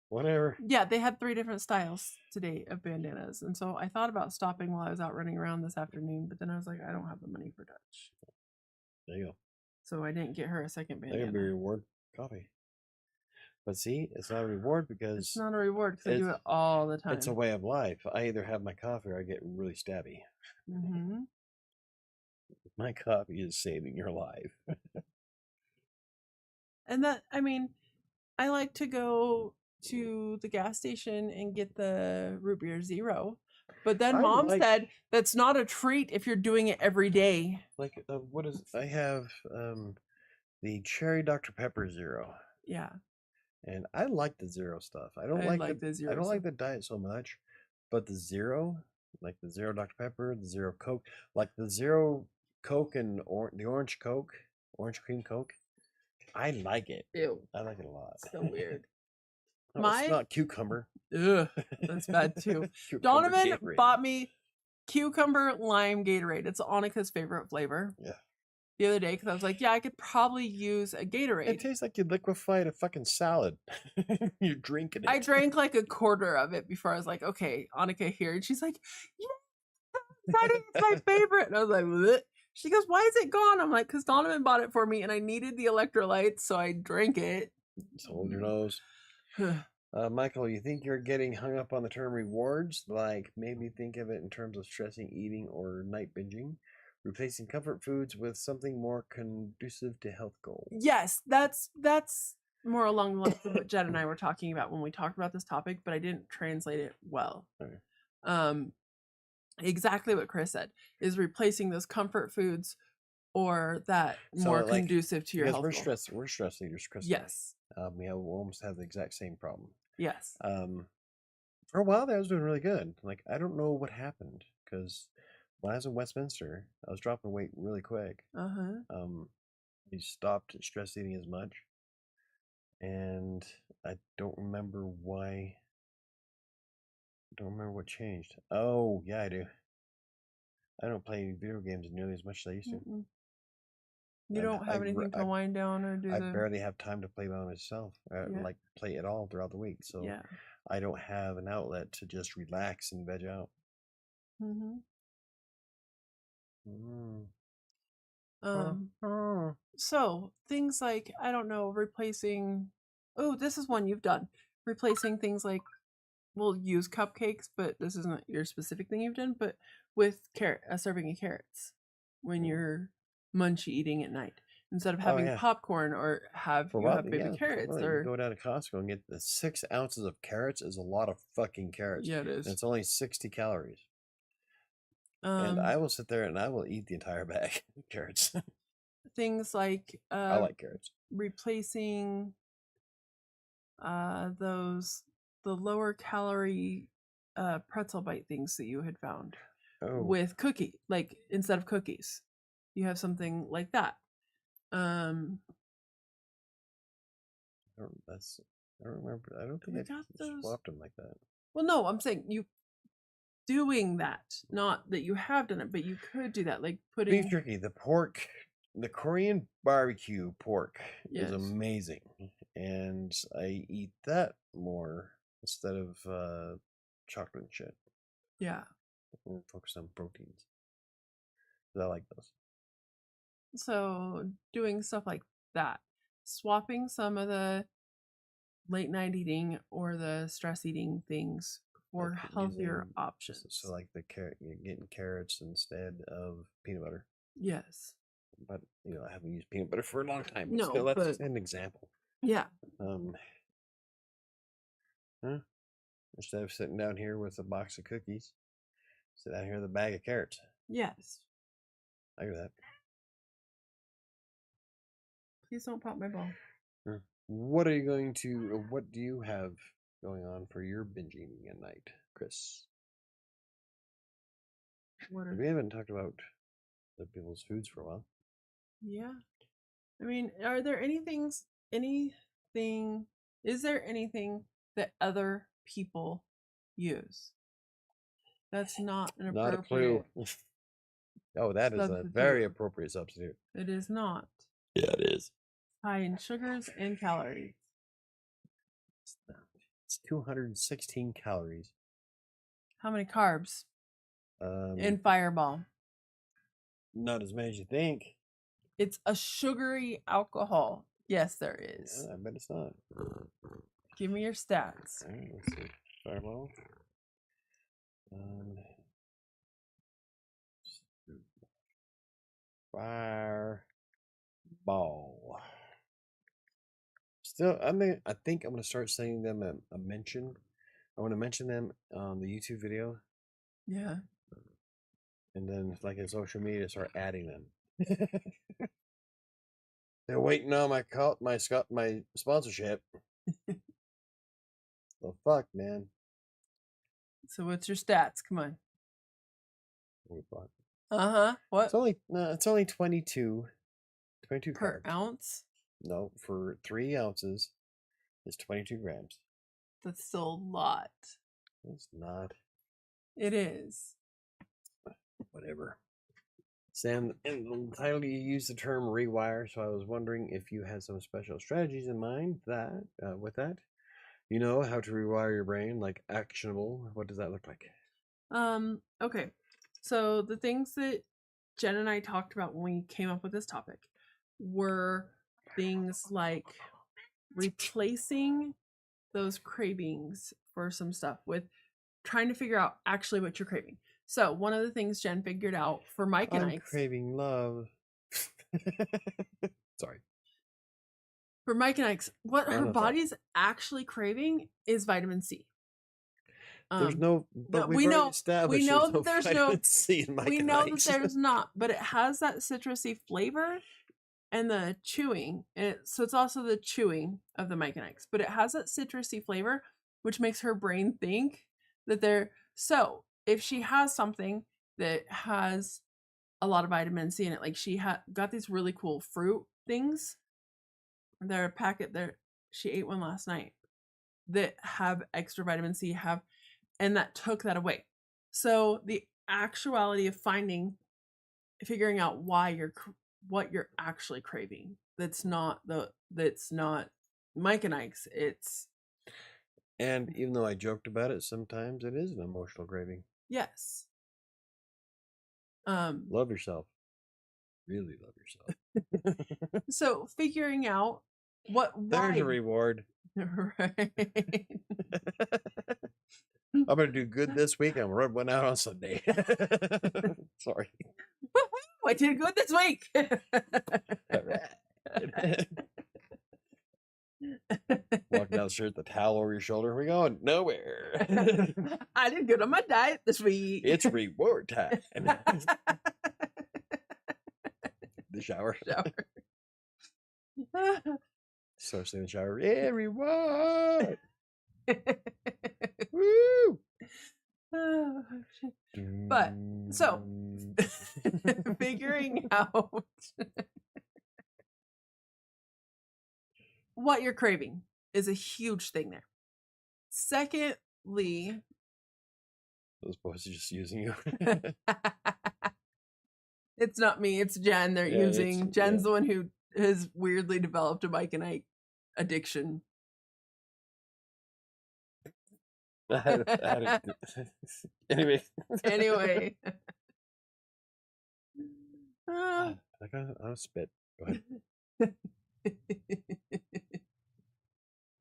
whatever. Yeah, they had 3 different styles today of bandanas. And so I thought about stopping while I was out running around this afternoon, but then I was like, I don't have the money for Dutch. There you go. So I didn't get her a second bandana. That could be a reward coffee. But see, it's not a reward because... It's not a reward because I do it all the time. It's a way of life. I either have my coffee or I get really stabby. Mm-hmm. My coffee is saving your life. And that, I mean, I like to go to the gas station and get the root beer zero. But then mom said that's not a treat if you're doing it every day. Like, what is, I have the cherry Dr. Pepper zero. Yeah. And I like the zero stuff. I don't like the zero. I don't like the diet so much, but the zero, like the zero Dr. Pepper, the zero Coke, like the zero Coke and the orange Coke, orange cream Coke. I like it. Ew. I like it a lot. So weird. No, it's not cucumber. Ugh, that's bad too. Donovan Gatorade. Bought me cucumber lime Gatorade. It's Annika's favorite flavor. Yeah. The other day, because I was like, yeah, I could probably use a Gatorade. It tastes like you liquefied a fucking salad. You're drinking it. I drank like a quarter of it before I was like, okay, Annika here. And she's like, yeah, it's my favorite. And I was like, bleh. She goes, why is it gone? I'm like, because Donovan bought it for me and I needed the electrolytes, so I drank it. Just hold your nose. Michael, you think you're getting hung up on the term rewards? Like, maybe think of it in terms of stressing eating or night binging. Replacing comfort foods with something more conducive to health goals. Yes, that's more along the lines of what Jen and I were talking about when we talked about this topic, but I didn't translate it well. Okay. Exactly what Chris said is replacing those comfort foods or that more conducive to your health. We're stress eaters, Chris. Yes. We almost have the exact same problem. Yes. For a while there, I was doing really good. Like, I don't know what happened because when I was in Westminster, I was dropping weight really quick. We stopped stress eating as much, and I don't remember why. I don't remember what changed. Oh, yeah, I do. I don't play video games nearly as much as I used to. You don't have anything to wind down or do. I barely have time to play by myself. Like play at all throughout the week. So yeah. I don't have an outlet to just relax and veg out. So things like, I don't know, replacing. Oh, this is one you've done. Replacing things like, we'll use cupcakes, but this isn't your specific thing you've done. But with a serving of carrots when you're munchy eating at night, instead of having popcorn or have baby carrots. Or go down to Costco and get the 6 ounces of carrots is a lot of fucking carrots. Yeah, it is. And it's only 60 calories. And I will sit there and I will eat the entire bag of carrots. Things like I like carrots. Replacing the lower calorie pretzel bite things that you had found with cookie, like instead of cookies, you have something like that. I don't remember. I don't think I swapped them like that. Well, no, I'm saying you doing that, not that you have done it, but you could do that, like putting beef jerky, the pork, the Korean barbecue pork is amazing, and I eat that more instead of chocolate and shit. Yeah, and focus on proteins. I like those. So doing stuff like that, swapping some of the late night eating or the stress eating things for healthier options. So like you're getting carrots instead of peanut butter. Yes. But I haven't used peanut butter for a long time. No, still, that's just an example. Yeah. Instead of sitting down here with a box of cookies, sit down here with a bag of carrots. Yes. I hear that. Please don't pop my ball. What do you have going on for your binge eating at night, Chris? We haven't talked about the people's foods for a while. Yeah. I mean, are there is there anything that other people use that's not an appropriate? Not a clue. Oh, that is a very appropriate substitute. It is not. Yeah, it is. High in sugars and calories. It's 216 calories. How many carbs? In Fireball. Not as many as you think. It's a sugary alcohol. Yes, there is. Yeah, I bet it's not. Give me your stats. All right, let's see. Fireball. Fireball. Still, I think I'm gonna start sending them a mention. I want to mention them on the YouTube video. Yeah. And then, like in social media, start adding them. They're waiting on my sponsorship. The fuck, man. So what's your stats? Come on. What? What? It's only 22 per carbs. ounce? No, for 3 ounces, it's 22 grams. That's still a lot. It's not. It is. Whatever. Sam, in the title you used the term rewire, so I was wondering if you had some special strategies in mind with that. You know how to rewire your brain, like actionable. What does that look like? Okay. So the things that Jen and I talked about when we came up with this topic were things like replacing those cravings for some stuff with trying to figure out actually what you're craving. So one of the things Jen figured out for Mike and I, craving love. Sorry. For Mike and I, what her body's actually craving is vitamin C. There's no, but we know that there's no C in Mike we know that there's not, but it has that citrusy flavor and the chewing, and so it's also the chewing of the Mike and Ike's, but it has that citrusy flavor, which makes her brain think that they're so. If she has something that has a lot of vitamin C in it, like she got these really cool fruit things. They're a packet there. She ate one last night that have extra vitamin C, and that took that away. So the actuality of figuring out what you're actually craving. That's not Mike and Ike's. And even though I joked about it, sometimes it is an emotional craving. Yes. Love yourself. Really love yourself. So figuring out there's a reward. Right. I'm gonna do good this week and rub one out on Sunday. Sorry. I did good this week. Walking down the street with the towel over your shoulder. We're going nowhere. I did good on my diet this week. It's reward time. The shower. So in the shower. Yeah, reward. Woo! But so figuring out what you're craving is a huge thing there. Secondly, those boys are just using you. It's not me, it's Jen. They're using Jen's the one who has weirdly developed a Mike and Ike addiction. Anyway. I got spit. Go ahead.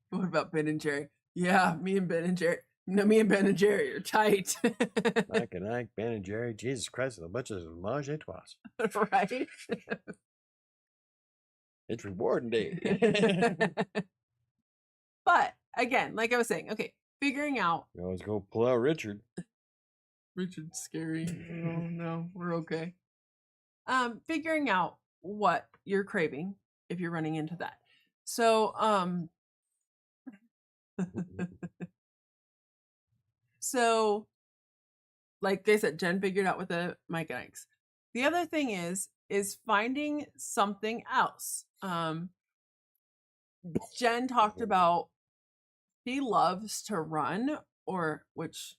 What about Ben and Jerry? Yeah, me and Ben and Jerry are tight. Mike and Ike, Ben and Jerry, Jesus Christ, a bunch of menage a trois. Right? It's rewarding day. But again, like I was saying, okay, figuring out. You always go pull out Richard. Richard's scary. Oh no, we're okay. Figuring out what you're craving if you're running into that. So, so like I said, Jen figured out with the Mike and Ike's. The other thing is finding something else. Jen talked about she loves to run, which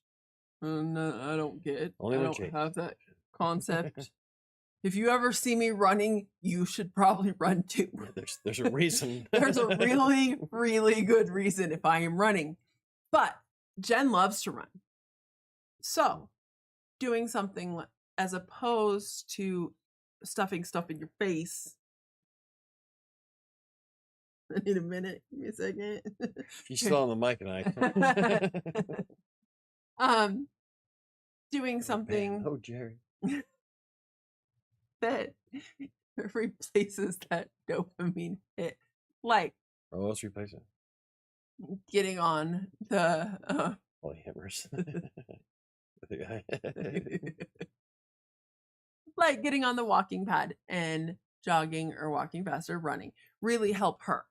no, I don't get. I don't have that concept. If you ever see me running, you should probably run too. Yeah, there's a reason. There's a really, really good reason if I am running. But Jen loves to run. So doing something as opposed to stuffing stuff in your face. I need a minute. Give me a second. She's still on the mic and doing something. Oh, Jerry. that replaces that dopamine hit. Like, Oh, let's replace it. getting on the Holy hammers. like getting on the walking pad and jogging or walking fast or running really help her.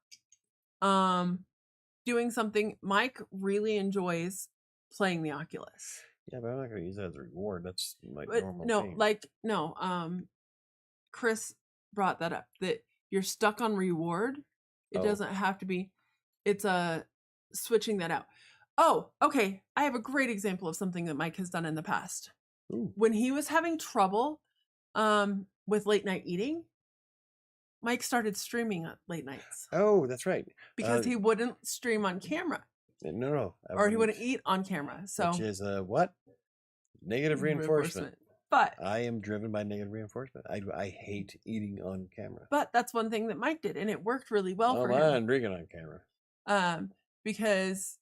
Doing something. Mike really enjoys playing the Oculus. Yeah, but I'm not gonna use that as a reward. That's like normal. No, Chris brought that up, that you're stuck on reward. It doesn't have to be. It's switching that out. Oh, okay. I have a great example of something that Mike has done in the past. Ooh. When he was having trouble with late night eating, Mike started streaming at late nights. Oh, that's right. Because he wouldn't stream on camera. No. Or he wouldn't eat on camera. So which is what? Negative reinforcement. But I am driven by negative reinforcement. I hate eating on camera. But that's one thing that Mike did, and it worked really well for him. I'm drinking on camera. Because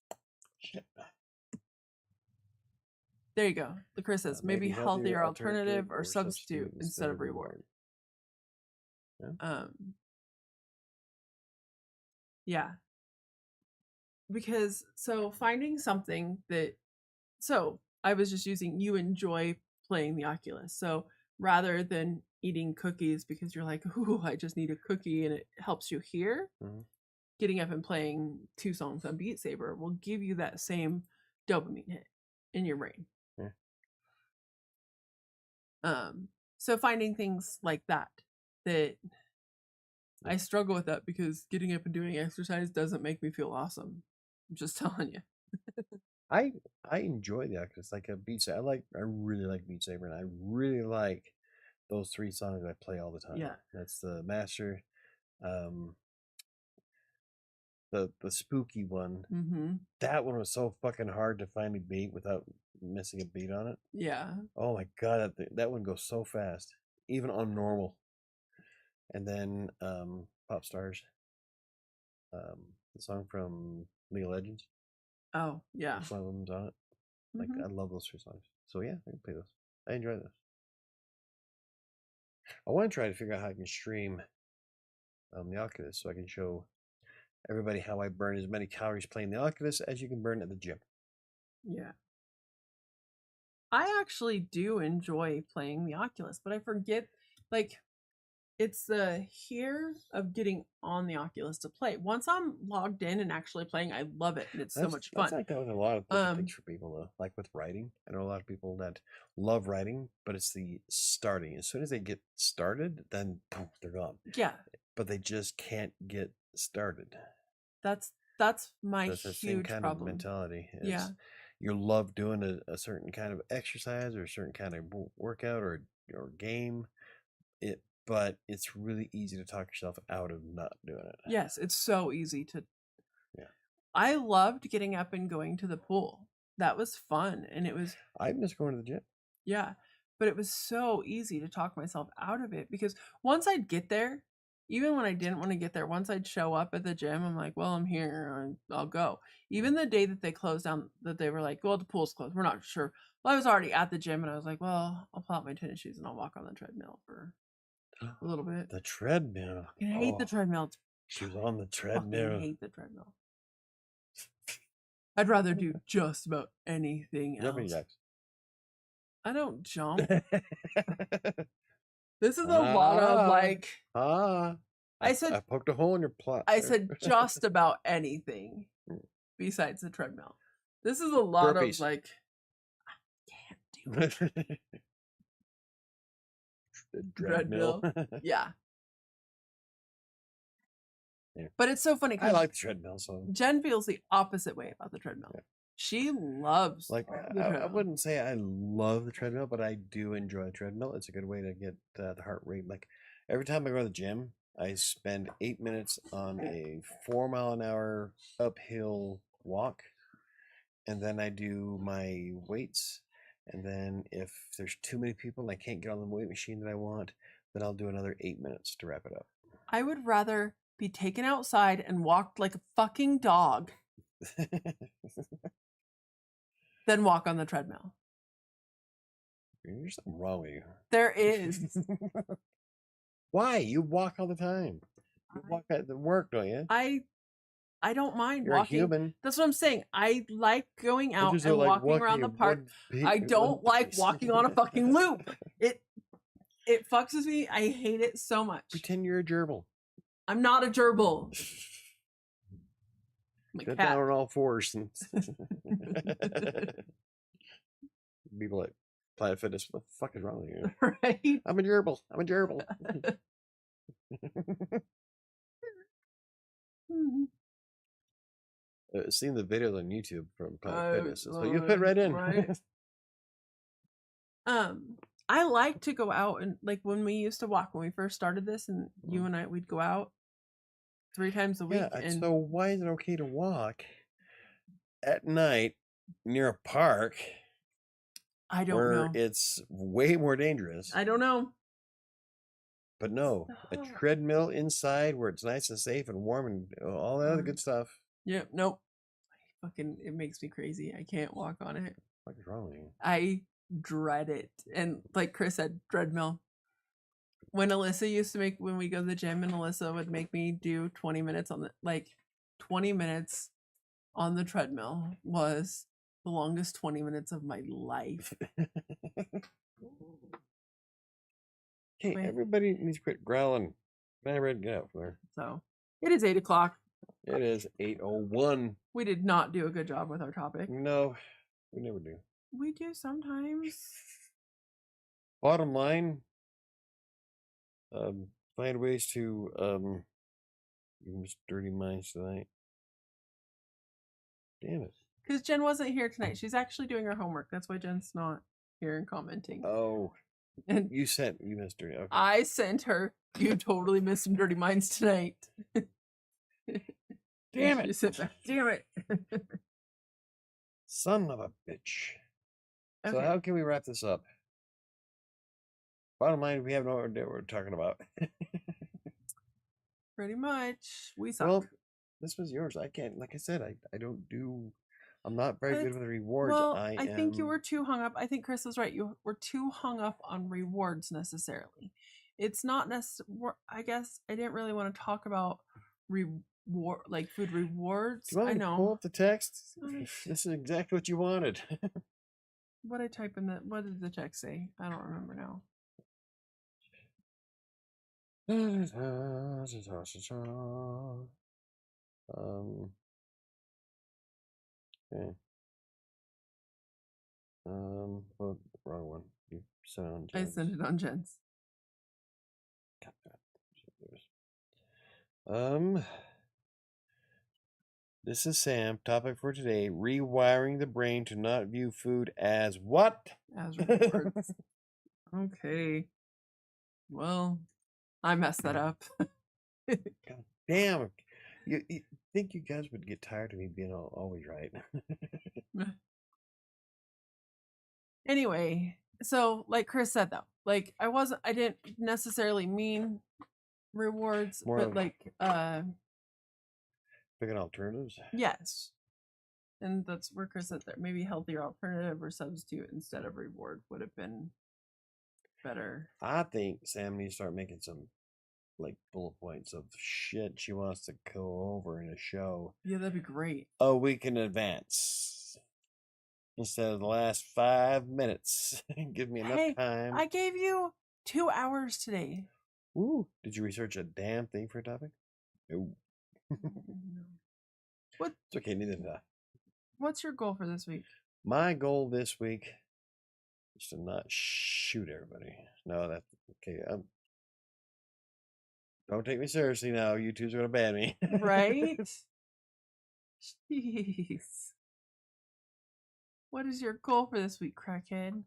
there you go. The Chris says maybe healthier alternative or substitute instead of reward. Yeah. Because finding something that I was just using you enjoy playing the Oculus. So rather than eating cookies because you're like, ooh, I just need a cookie and it helps you hear, getting up and playing 2 songs on Beat Saber will give you that same dopamine hit in your brain. So finding things like that I struggle with that because getting up and doing exercise doesn't make me feel awesome. I'm just telling you. I enjoy the Oculus, like a Beat Saber. I really like Beat Saber, and I really like those 3 songs I play all the time. Yeah, that's the Master, the spooky one. That one was so fucking hard to finally beat without missing a beat on it. Yeah. Oh my god, that one goes so fast, even on normal. And then Pop Stars, the song from League of Legends. Oh yeah, one of them's on it. Like I love those 3 songs. So yeah, I can play those. I enjoy those. I want to try to figure out how I can stream the Oculus so I can show everybody how I burn as many calories playing the Oculus as you can burn at the gym. Yeah. I actually do enjoy playing the Oculus, but I forget, like, it's the here of getting on the Oculus to play. Once I'm logged in and actually playing, I love it, and it's so much fun. That's like that with a lot of different things for people, though. Like with writing, I know a lot of people that love writing, but it's the starting. As soon as they get started, then boom, they're gone. Yeah. But they just can't get started. That's my huge the same kind problem. Of mentality. Yeah. You love doing a certain kind of exercise or a certain kind of workout or game. But it's really easy to talk yourself out of not doing it. Yes, it's so easy to. Yeah. I loved getting up and going to the pool. That was fun, and it was. I miss going to the gym. Yeah, but it was so easy to talk myself out of it because once I'd get there, even when I didn't want to get there, once I'd show up at the gym, I'm like, well, I'm here, I'll go. Even the day that they closed down, that they were like, well, the pool's closed, we're not sure. Well, I was already at the gym, and I was like, well, I'll pull out my tennis shoes and I'll walk on the treadmill for a little bit. The treadmill. I hate the treadmill. She was on the treadmill. I hate the treadmill. I'd rather do just about anything else. Jumping jacks. I don't jump. This is a lot of like. I said I poked a hole in your plot. I said just about anything besides the treadmill. This is a lot Burpees. Of like. I can't do it. Treadmill. Yeah. But it's so funny. I like the treadmill. So Jen feels the opposite way about the treadmill. Yeah. She loves I wouldn't say I love the treadmill, but I do enjoy the treadmill. It's a good way to get the heart rate. Like every time I go to the gym, I spend 8 minutes on a 4-mile-an-hour uphill walk, and then I do my weights. And then if there's too many people and I can't get on the weight machine that I want, then I'll do another 8 minutes to wrap it up. I would rather be taken outside and walked like a fucking dog than walk on the treadmill. There's something wrong with you. There is. Why? You walk all the time. You walk at the work, don't you? I don't mind You're walking. a human. That's what I'm saying. I like going out and like walking around the park. I don't like walking on a fucking loop. It fucks with me. I hate it so much. Pretend you're a gerbil. I'm not a gerbil. Get down on all fours. And people at Planet Fitness, what the fuck is wrong with you? Right? I'm a gerbil. I'm a gerbil. Seen the videos on YouTube from Planet Fitness, so you fit right in. Right? I like to go out and like when we used to walk when we first started this, and you and I we'd go out 3 times a week. Yeah, and so why is it okay to walk at night near a park? I don't where know. It's way more dangerous. I don't know. But no, a treadmill inside where it's nice and safe and warm and all that other good stuff. Yeah, nope. Fucking, it makes me crazy. I can't walk on it. What is wrong with you? I dread it. And like Chris said, treadmill. When Alyssa used to make, when we go to the gym and Alyssa would make me do 20 minutes on the, 20 minutes on the treadmill was the longest 20 minutes of my life. Okay, everybody needs to quit growling. I'm ready to get out from there. So, it is 8 o'clock. It is 8:01. We did not do a good job with our topic. No, we never do. We do sometimes. Bottom line, find ways to use dirty minds tonight. Damn it. Because Jen wasn't here tonight. She's actually doing her homework. That's why Jen's not here and commenting. Oh. And you missed her. Okay. I sent her. You totally missed some dirty minds tonight. Damn it. Sit back. Damn it. Son of a bitch. Okay. So how can we wrap this up? Bottom line, we have no idea what we're talking about. Pretty much. We suck. Well, this was yours. I can't, like I said, I don't do, I'm not very good with the rewards. Well, I think you were too hung up. I think Chris was right. You were too hung up on rewards necessarily. It's not necessarily, I guess I didn't really want to talk about like food rewards. Do you want I me know. to pull up the text? This is exactly what you wanted. What I type in that? What did the text say? I don't remember now. Okay. Well, wrong one. You sent it on Jen's. I sent it on Jen's. This is Sam. Topic for today: rewiring the brain to not view food as what? As rewards. Okay. Well, I messed that up. God damn. You think you guys would get tired of me being always right? Anyway, so like Chris said though, like I didn't necessarily mean rewards, More but like picking alternatives. Yes. And that's where Chris said there. Maybe healthier alternative or substitute instead of reward would have been better. I think Sam needs to start making some like bullet points of shit she wants to go over in a show. Yeah, that'd be great. A week in advance. Instead of the last 5 minutes. Give me enough time. I gave you 2 hours today. Ooh. Did you research a damn thing for a topic? No. What? It's okay, neither did I. What's your goal for this week? My goal this week is to not shoot everybody. No, that's okay. Don't take me seriously now. You two's gonna ban me. Right? Jeez. What is your goal for this week, crackhead?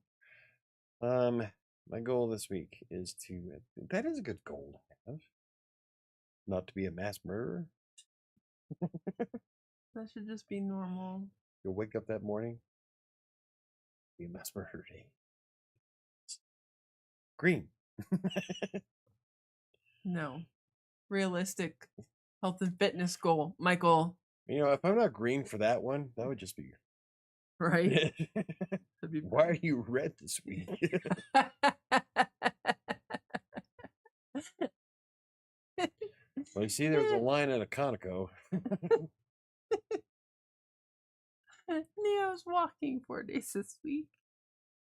My goal this week is to. That is a good goal to have. Not to be a mass murderer. That should just be normal. You'll wake up that morning. Be a mass murderer day. Green. No. Realistic health and fitness goal, Michael. You know, if I'm not green for that one, that would just be right. Why are you red this week? you see, there was a line at a Conoco. Neo's walking 4 days this week.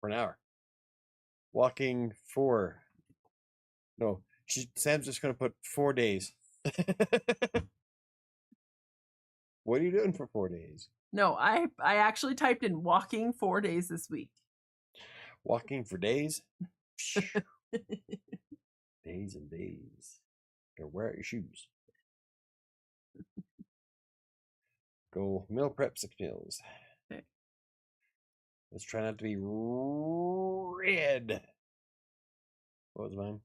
For an hour. Walking for. No, Sam's just going to put 4 days. What are you doing for 4 days? No, I actually typed in walking 4 days this week. Walking for days? Days and days. Go wear out your shoes. Go meal prep 6 meals. Okay. Let's try not to be red. What was mine?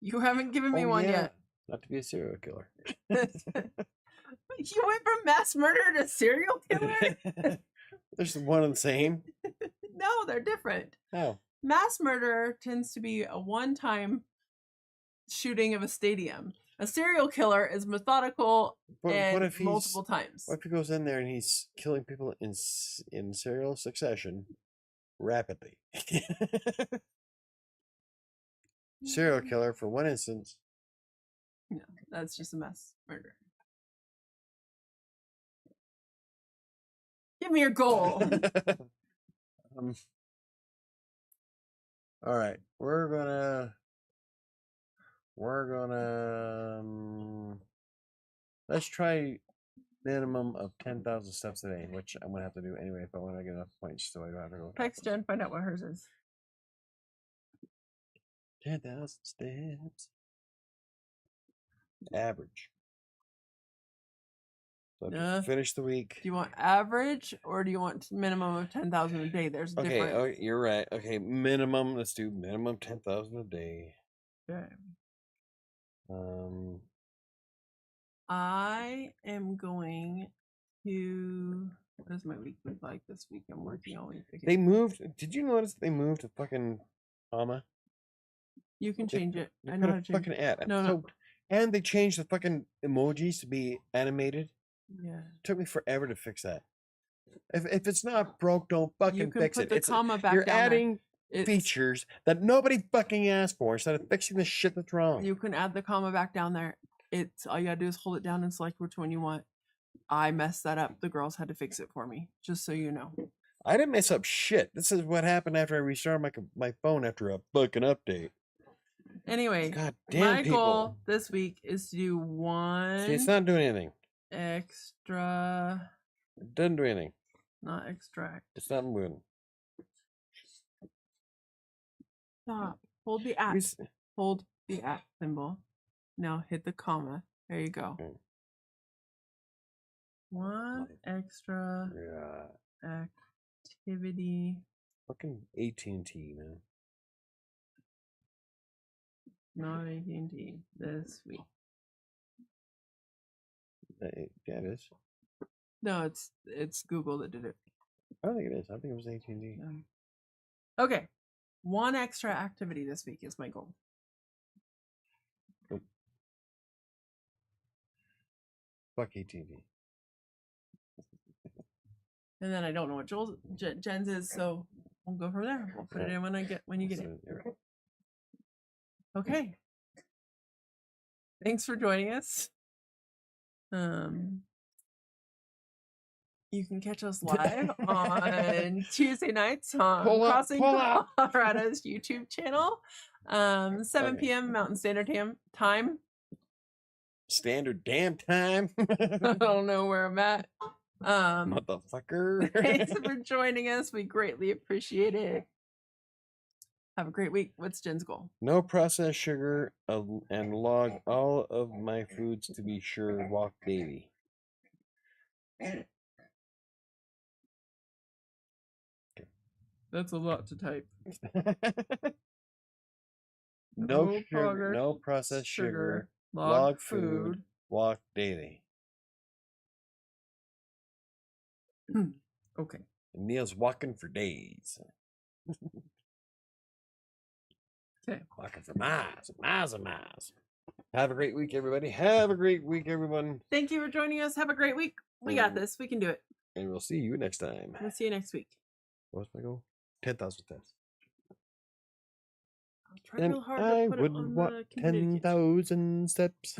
You haven't given me one yet. Not to be a serial killer. You went from mass murder to serial killer? There's one and the same. No, they're different. Oh. Mass murder tends to be a one-time shooting of a stadium. A serial killer is methodical and multiple times. What if he goes in there and he's killing people in serial succession rapidly? Serial killer for one instance. No, that's just a mass murder. Give me your goal. All right, we're gonna let's try minimum of 10,000 steps a day, which I'm gonna have to do anyway if I want to get enough points, so I don't have to go. Text Jen, find out what hers is. 10,000 steps. Average. So to finish the week. Do you want average or do you want minimum of 10,000 a day? There's a difference. Okay, you're right. Okay, minimum. Let's do minimum 10,000 a day. Okay. I am going to. What does my week look like this week? I'm working all week. Okay. They moved. Did you notice they moved a fucking comma? You can change it. I know how to change fucking it. ad. No. And they changed the fucking emojis to be animated. Yeah. It took me forever to fix that. If it's not broke, don't fucking fix it. The comma back you're down adding features that nobody fucking asked for instead of fixing the shit that's wrong. You can add the comma back down there. It's all you gotta do is hold it down and select which one you want. I messed that up. The girls had to fix it for me, just so you know. I didn't mess up shit. This is what happened after I restarted my phone after a fucking update. Anyway, God damn my goal this week is to do one. See, it's not doing anything. Extra. It doesn't do anything. Not extract. It's not moving. Stop. Hold the at. Hold the at symbol. Now hit the comma. There you go. Okay. One extra activity. Fucking AT&T, man. Not AT&T this week. Yeah, it is. No, it's Google that did it. I don't think it is. I think it was AT&T. Okay. One extra activity this week is my goal. Nope. Fuck AT&T. And then I don't know what Jen's is, so we'll go from there. We'll put it in when you get it. Okay. Thanks for joining us. You can catch us live on Tuesday nights on Crossing Colorado's YouTube channel. 7 p.m. Mountain Standard Time. Standard damn time. I don't know where I'm at. Motherfucker. Thanks for joining us. We greatly appreciate it. Have a great week. What's Jen's goal? No processed sugar and log all of my foods to be sure. Walk daily. That's a lot to type. No sugar, no processed sugar. Log food. Walk daily. Okay. And Neil's walking for days. Okay. Walking for miles and miles. Have a great week, everybody. Have a great week, everyone. Thank you for joining us. Have a great week. We got this. We can do it. And we'll see you next time. We'll see you next week. What's my goal? 10,000 steps. I'll try real hard to put it on the 10,000 steps.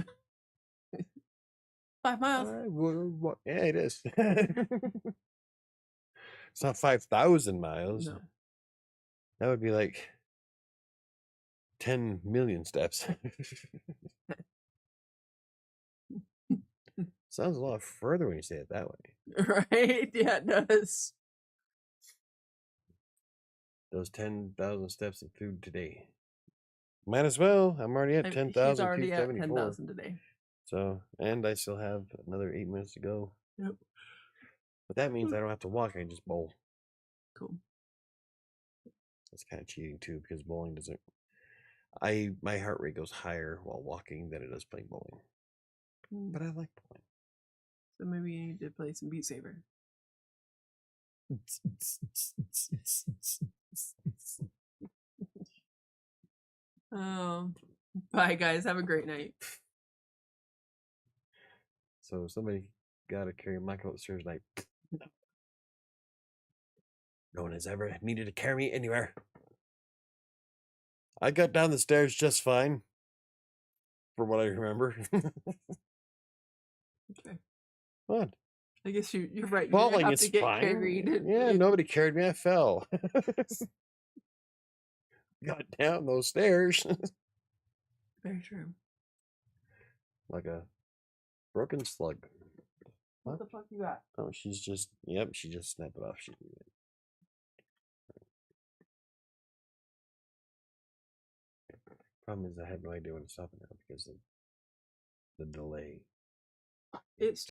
5 miles. Yeah, it is. It's not 5,000 miles. No. That would be like 10 million steps. Sounds a lot further when you say it that way. Right? Yeah, it does. Those 10,000 steps in food today. Might as well. I'm already at 10,274. She's already at 10,000 today. So, and I still have another 8 minutes to go. Yep. But that means I don't have to walk. I can just bowl. Cool. That's kind of cheating too, because bowling doesn't. My heart rate goes higher while walking than it does playing bowling. But I like bowling. So maybe you need to play some Beat Saber. Bye guys. Have a great night. So somebody got to carry Michael upstairs tonight. No one has ever needed to carry me anywhere. I got down the stairs just fine, from what I remember. Okay. What? I guess you're right. Falling have is to get fine. carried. Yeah, nobody carried me. I fell. Got down those stairs. Very true. Like a broken slug. What the fuck you got? Oh, she's just, yep, she just snapped it off. She did it. Problem is, I have no idea when to stop it now because of the delay. It's